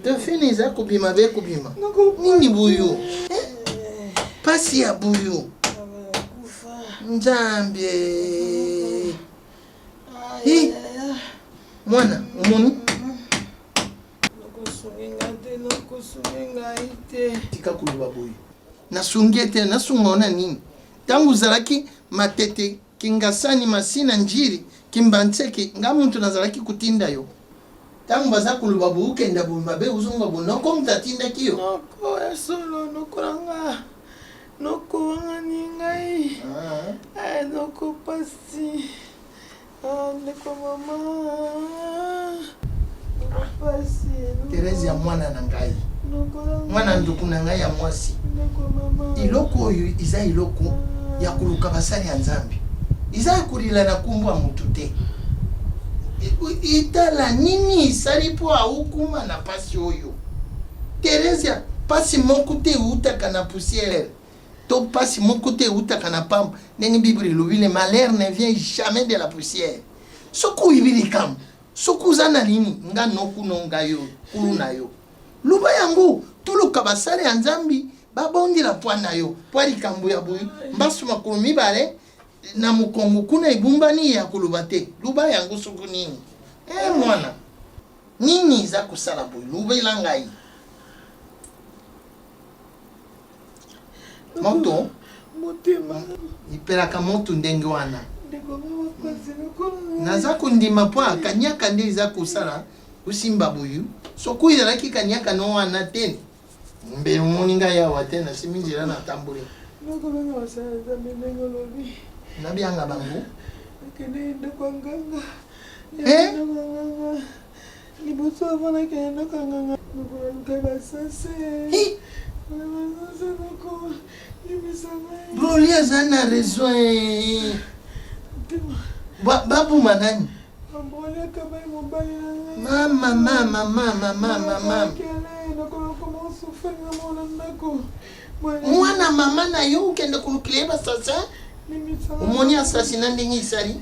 Tafini za kubima be kubima. Nini buyu? Pasi ya buyu. Njambie. Mwana, umoni? tika kuluba boye nasungi ete nasunga ona nini ntango ozalaki matete kingasani masina njiri kimbantseki nga muntu nazalaki kutinda yo ntango baza kuluba boye ukenda boye mabe uzonga boye noko mutatindaki yo noko ya solo nokolanga noko wanga ni ngai noko pasi ndeko mama pasi Terezi ya mwana na ngai mwana nduku na ngai ya mwasi iloko oyo iza iloko ya kuluka basali ya nzambe iza ya kulila na kumbwa mutu te itala nini isali po aukuma na pasi oyo Terezia pasi moko te utaka na poussière to pasi moko te utaka na pamba ndenge Bible elobi le malheur ne vient jamais de la poussière soko ibili kam soko uzana nini nga noku nonga yo kulu na yo luba yango tuluka basale ya nzambi babondila pwa na yo pwa likambo ya boye mbasu makulu mibale na mukongo kuna ibumbani ya kuluba te luba yango soko nini mwana nini iza kusala boye luba ilangai moto motema ipelaka moto ndenge wana naza kundima po akanyaka nde iza kusala usimba boyu soku izalaki kanyaka no wana te mbeli moninga yawa te nasimi nzela natambuli nabyanga bango liboso avana kende kanganga basase broli aza na raison babuma nani mwana mama na yo ukende kulukile basasa omoni asasina ndenge isali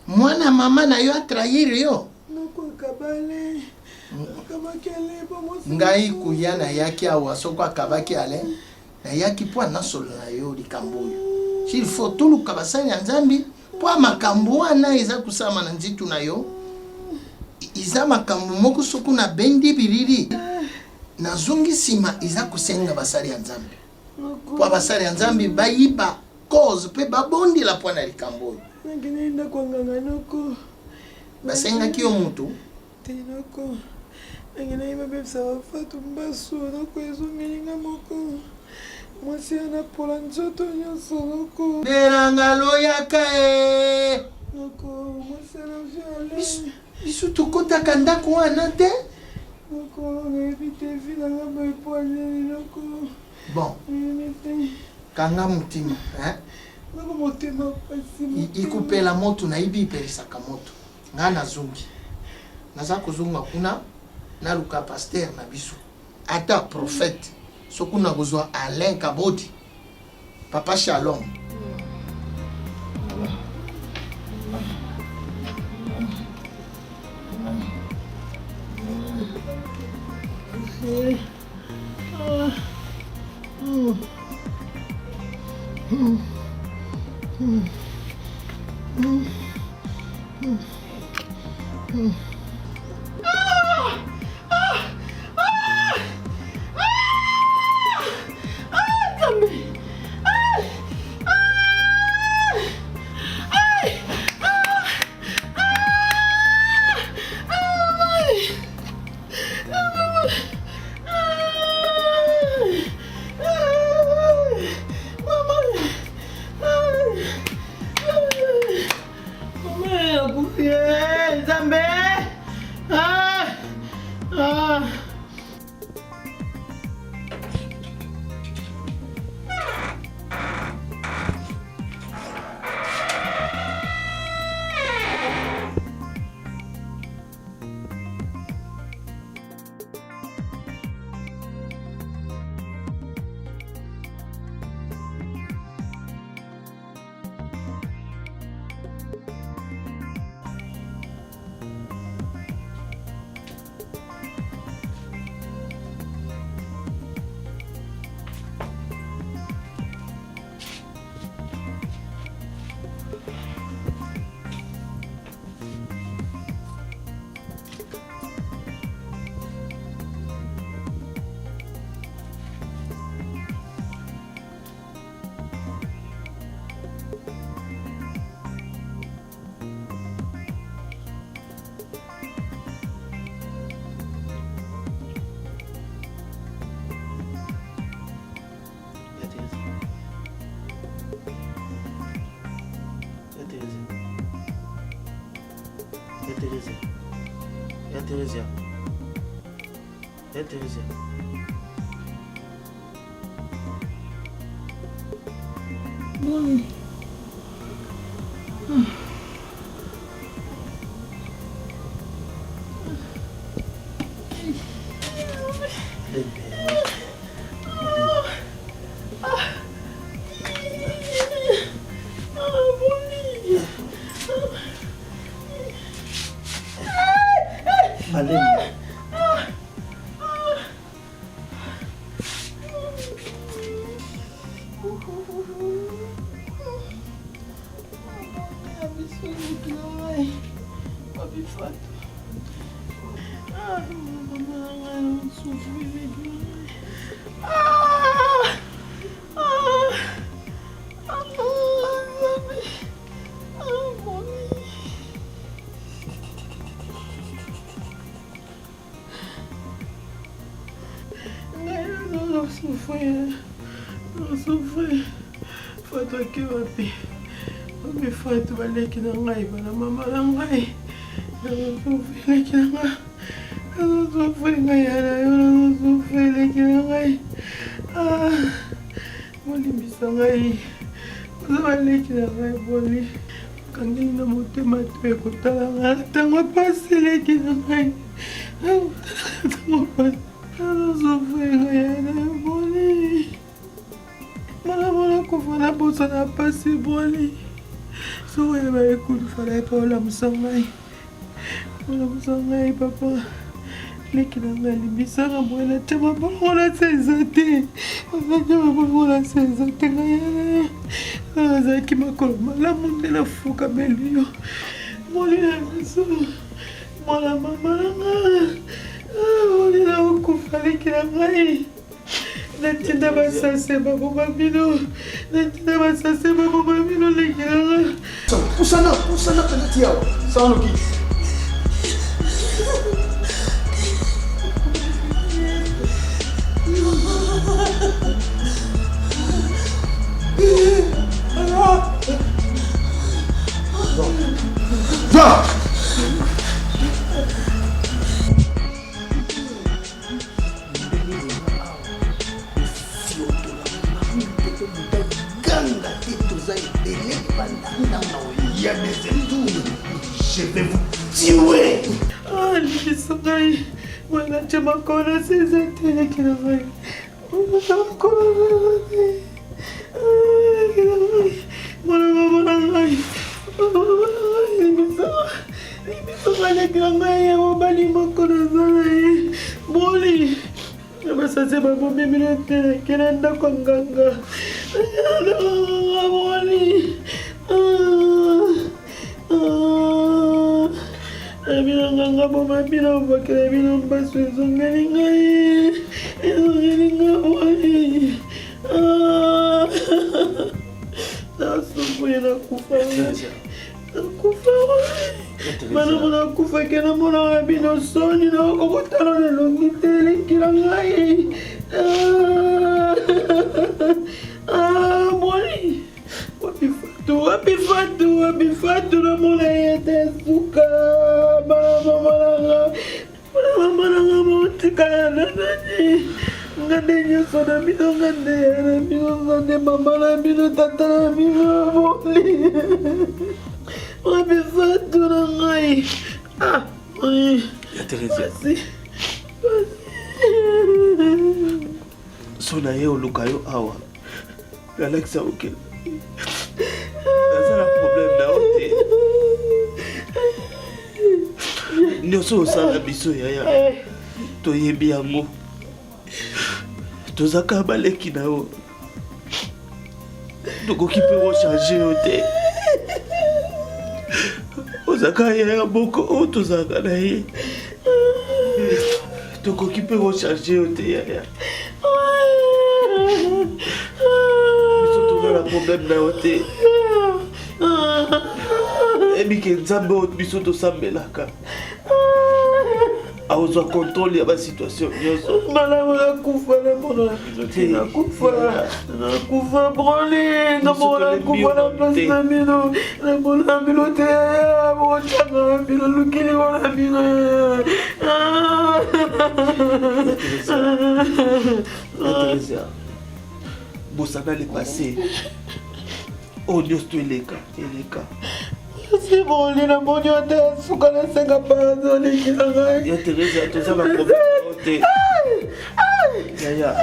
mwana mama na yo atrahiri yo ngai kuya na yaki awa soko akabaki ale na yaki po anasolo na yo likambo oyo s'il faut toluka basali ya nzambi po makambo wana eza kusama na nzitu na yo iza makambo moko soko na bendi bilili nazongi nsima eza kusenga basali ya nzambi po basali ya nzambi bayiba cause pe babondela po na likambo oyo basengaki yo mutu tenoko engene bebisa bafatu mbasu noko ezongelinga moko mwasi ana pola nzoto nyonso noko beranga loyaka noko mwasi ana viole biso tokotaka ndako wana te noko nayebi te vi nanga boepoaneli noko bon kanga motima noko motema pasi ikupela moto nayibi ipelisaka moto nga nazongi naza kozonga kuna naluka paster na biso ata prophète sokuna kozwa Alain Kabodi papa Shalom Zambe Thérèse. Ya Thérèse. Ya Thérèse. Bon. Fatu baleki na ngai bana mama na ngai leki na ngai sofri ngai yana yo sofri leki na ngai molimbisa ngai baleki na ngai boli kangeli na motema to ekotala ngai ntango pasi leki na ngai ntango pasi sofri ngai yana yo boli mala kufa na bosa na pasi boli. So I could follow Paula Musangai. Paula Musangai, Papa. Making a Misara Buena Tamabola says a day. Tamabola says a day. As I came a call, Malamun de la Fuca Belio. Molina, so Malamama. Molina Kufalikirangai. Natinda basase babu babino. Natinda basase babu babino lekiranga. Pusana penati yao. Sawa noki. Va. Il y a des entours. Je vais vous tuer. Ah, les soleils. Voilà, tu m'as connu ces intérêts qui l'avaient. Abinanga boma bina bakere bina basu zongalinga wali nasubira kufa mana mona kufa kena mona bina soni na kokotalo le longitele kilangai boli Wapifatu na mona yete suka mama motika na nani ngande nyoso na bino ngande mama na bino tata na bino boli wapifatu na ngai ya Thérèse sona ye oluka yo awa Alexa okay. That's not a problem now. Nyoso osala biso yaya toyebi yango tozaka baleki na yo tokoki mpe kochange yo te ozaka yaya moko oyo tozalaka na ye tokoki mpe kochange yo te yaya biso tozala problème na yo te ebike nzambe oyo biso tosambelaka aozwa contrôle ya basituation nyonso malamu nakufa na mona nakufa broli namona nakufa na place na bino namona bino te bocanga bino lukili wana bino Teresa bosana le passé oh Dieu tu eleka c'est bon, il a bon Dieu, c'est qu'on a 5 ans, on est qui là. Il y a Teresa, tout ça va problème. Yaya.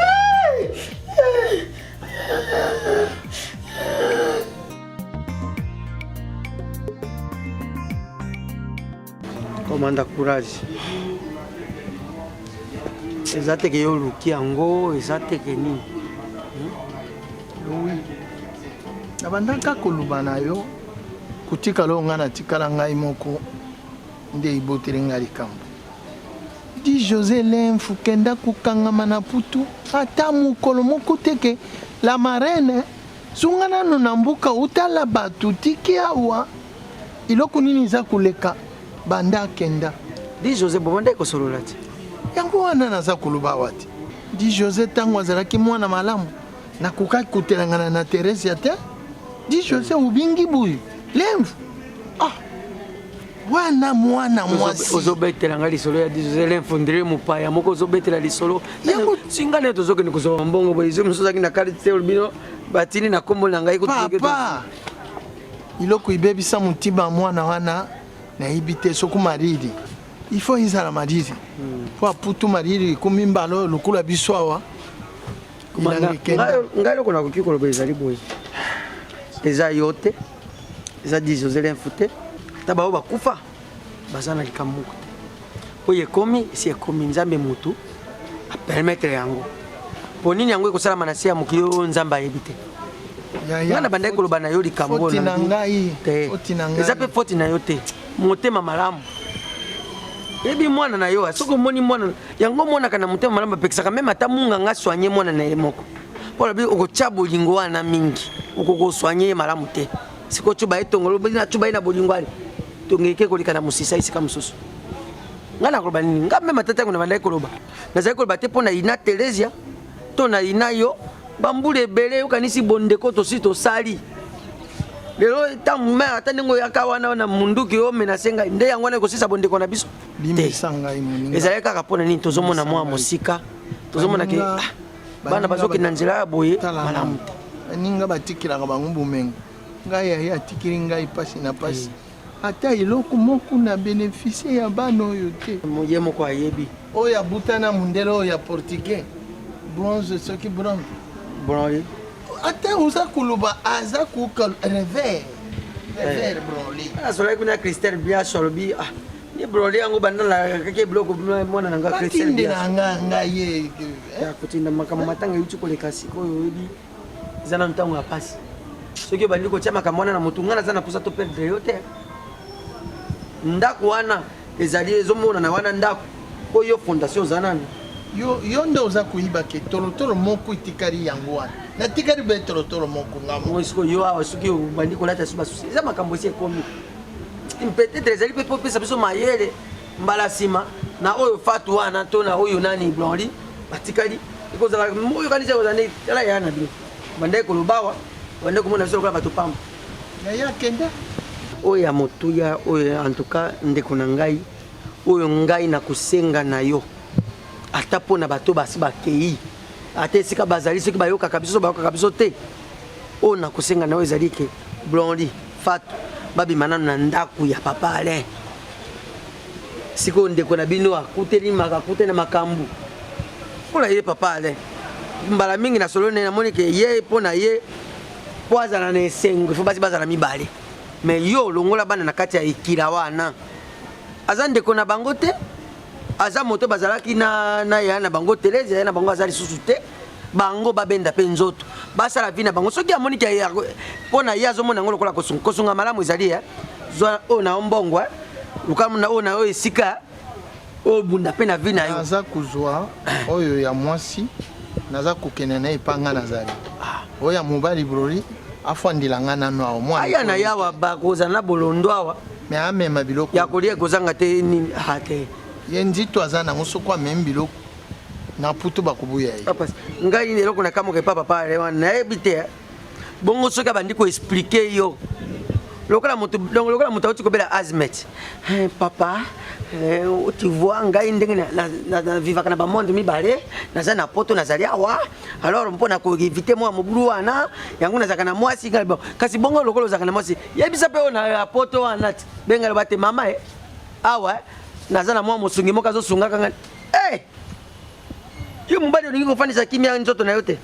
Commanda courage. Ezate ke yo luki yango, ezate ke ni. Oui. Abandaka koluba na yo. Kutika lo ngana tikala ngai moko nde ibotele ngai likambo di José Lemfu kenda kukangama na putu ata mukolo moko teke la marraine sungana no nambuka utala batu tiki awa iloko nini za kuleka banda kenda di José bomanda ko solola ti yango wana naza kuluba wati di José tango azalaki mwana malamu na kukaki kutelangana na Teresa te di José ubingi buyu Lemfu wana mwana mwasi ozobetela nga lisolo ya José Lemfu ndire mupaya moko ozobetela lisolo singane tozokende kozwa mbongo boizo musozaki na kalite bino batini na kombo na ngai papa iloko ibebisa mutima mwana wana na ibite soku maridi ifo izala maridi po aputu maridi kumimbalo lukula biswawa ngai loko na kokikolo bezali boy eza yote eza di José Lemfu te taba oba kufa bazana likamuko oye komi si ekomi nzambe mutu a permettre yango ponini yango ekosala manasi ya mokili nzamba yebite ngana bandai koloba na yo likambo na ngai eza pe foti na yo te motema malamu ebi mwana na yo soko moni mwana yango mwana kana motema malamu pekisaka meme ata munga nga soigner mwana na ye moko pola bi okocha bolingo wana mingi okoko soigner malamu te siko chuba etongolo bina chuba ina bolingwali tongeke kolika na musisa isika mususu ngana koloba nini nga meme tata ngona bandai koloba nazali koloba te pona ina Teresia to na ina yo bambule bele yo kanisi bondeko to sito sali lelo tamu me atanengo yakawana na munduki yo menasenga nde yango na kosisa bondeko na biso limbisanga imuninga ezali kaka pona nini tozomona mwa musika tozomona ke bana bazoki na nzela ya boye malamu ninga batikilaka bango bumengo ngai ayi atikili ngai pasi na pasi ata eloko moko na bénéficie ya bana oyo te moye moko ayebi oyo abutana mundele oyo ya portugais bronze soki bronze ata oza koloba aza koka revers broli azolaki kuna Christelle Biaso alobi ni broli yango bandala kake biloko mwana na nga Christelle Biaso ngai ye kutinda makambo matanga yuti koleka sikoyo oyebi eza na ntango ya pasi soki obandi kotia makambo wana na motu ngana aza na posa to perdre yo te ndako wana ezali ezomonana wana ndako oyo fondation oza nani yo nde oza koyiba ke tolotolo moko itikali yango wana natikali be tolotolo moko ngamo siko yo awa soki obandi kolata so basusi eza makambo esi ekomi peut-être ezali mpe po pesa biso mayele mbala nsima na oyo fatu wana to na oyo nani blanli batikali ekozala oyo kanisa kozande tala ya na bino bandai kolobawa bandai komona biso lokola bato pamba yaya kenda oyo ya motuya oyo en tout cas ndeko na ngai oyo ngai na kosenga na yo ata mpona bato basi bakei ata esika bazali soki bayokaka biso bayokaka biso te oyo na kosenga na yo ezali ke Blondy Fatou babima nano na ndako ya papa Alain sikoyo ndeko na bino akuteli na makambo mpona ye papa Alain mbala mingi na solo namoni ke ye mpona ye po azala na esengo ifo basi bazala mibale mais yo longola bana na kati ya ekila wana aza ndeko na bango te aza moto bazalaki na ya na bango Teresa ya na bango azali susu te bango babenda pe nzoto basala vi na bango soki amoni ke mpona ye azomona yango lokola kosunga malamu ezali ya zwa oyo na mbongo lukamuna oyo na oyo esika oyo bunda pe na vi na yo aza kuzwa oyo ya mwasi naza kokende na epanga nazali oyo ya mobali broli afandila nga nano awa mwana aya na yawa bakozala na bolondo awa me amema biloko ya kolia ekozanga te nini te Yendito azana musoko membilo na puto bakubuya yi. Papa, ngai ni eloko na kamoke papa rewa na ebite. Bongo soka bandi ko expliquer yo. Lokola mutu donc lokola mutu uti ko bela azmet. Papa, tu vois ngai ndenge na vivaka na ba monde mibale, naza na poto nazali awa. Alors mpona ko éviter moi mobulu wana, yango nazaka na mwasi ngai bon. Kasi bongo lokolo zaka na mwasi. Yebisa pe na poto wana benga bate mama awa naza na mwa mosungi moka zo sunga kanga. Yo mubali olingi kofanisa kimia nzoto na yote.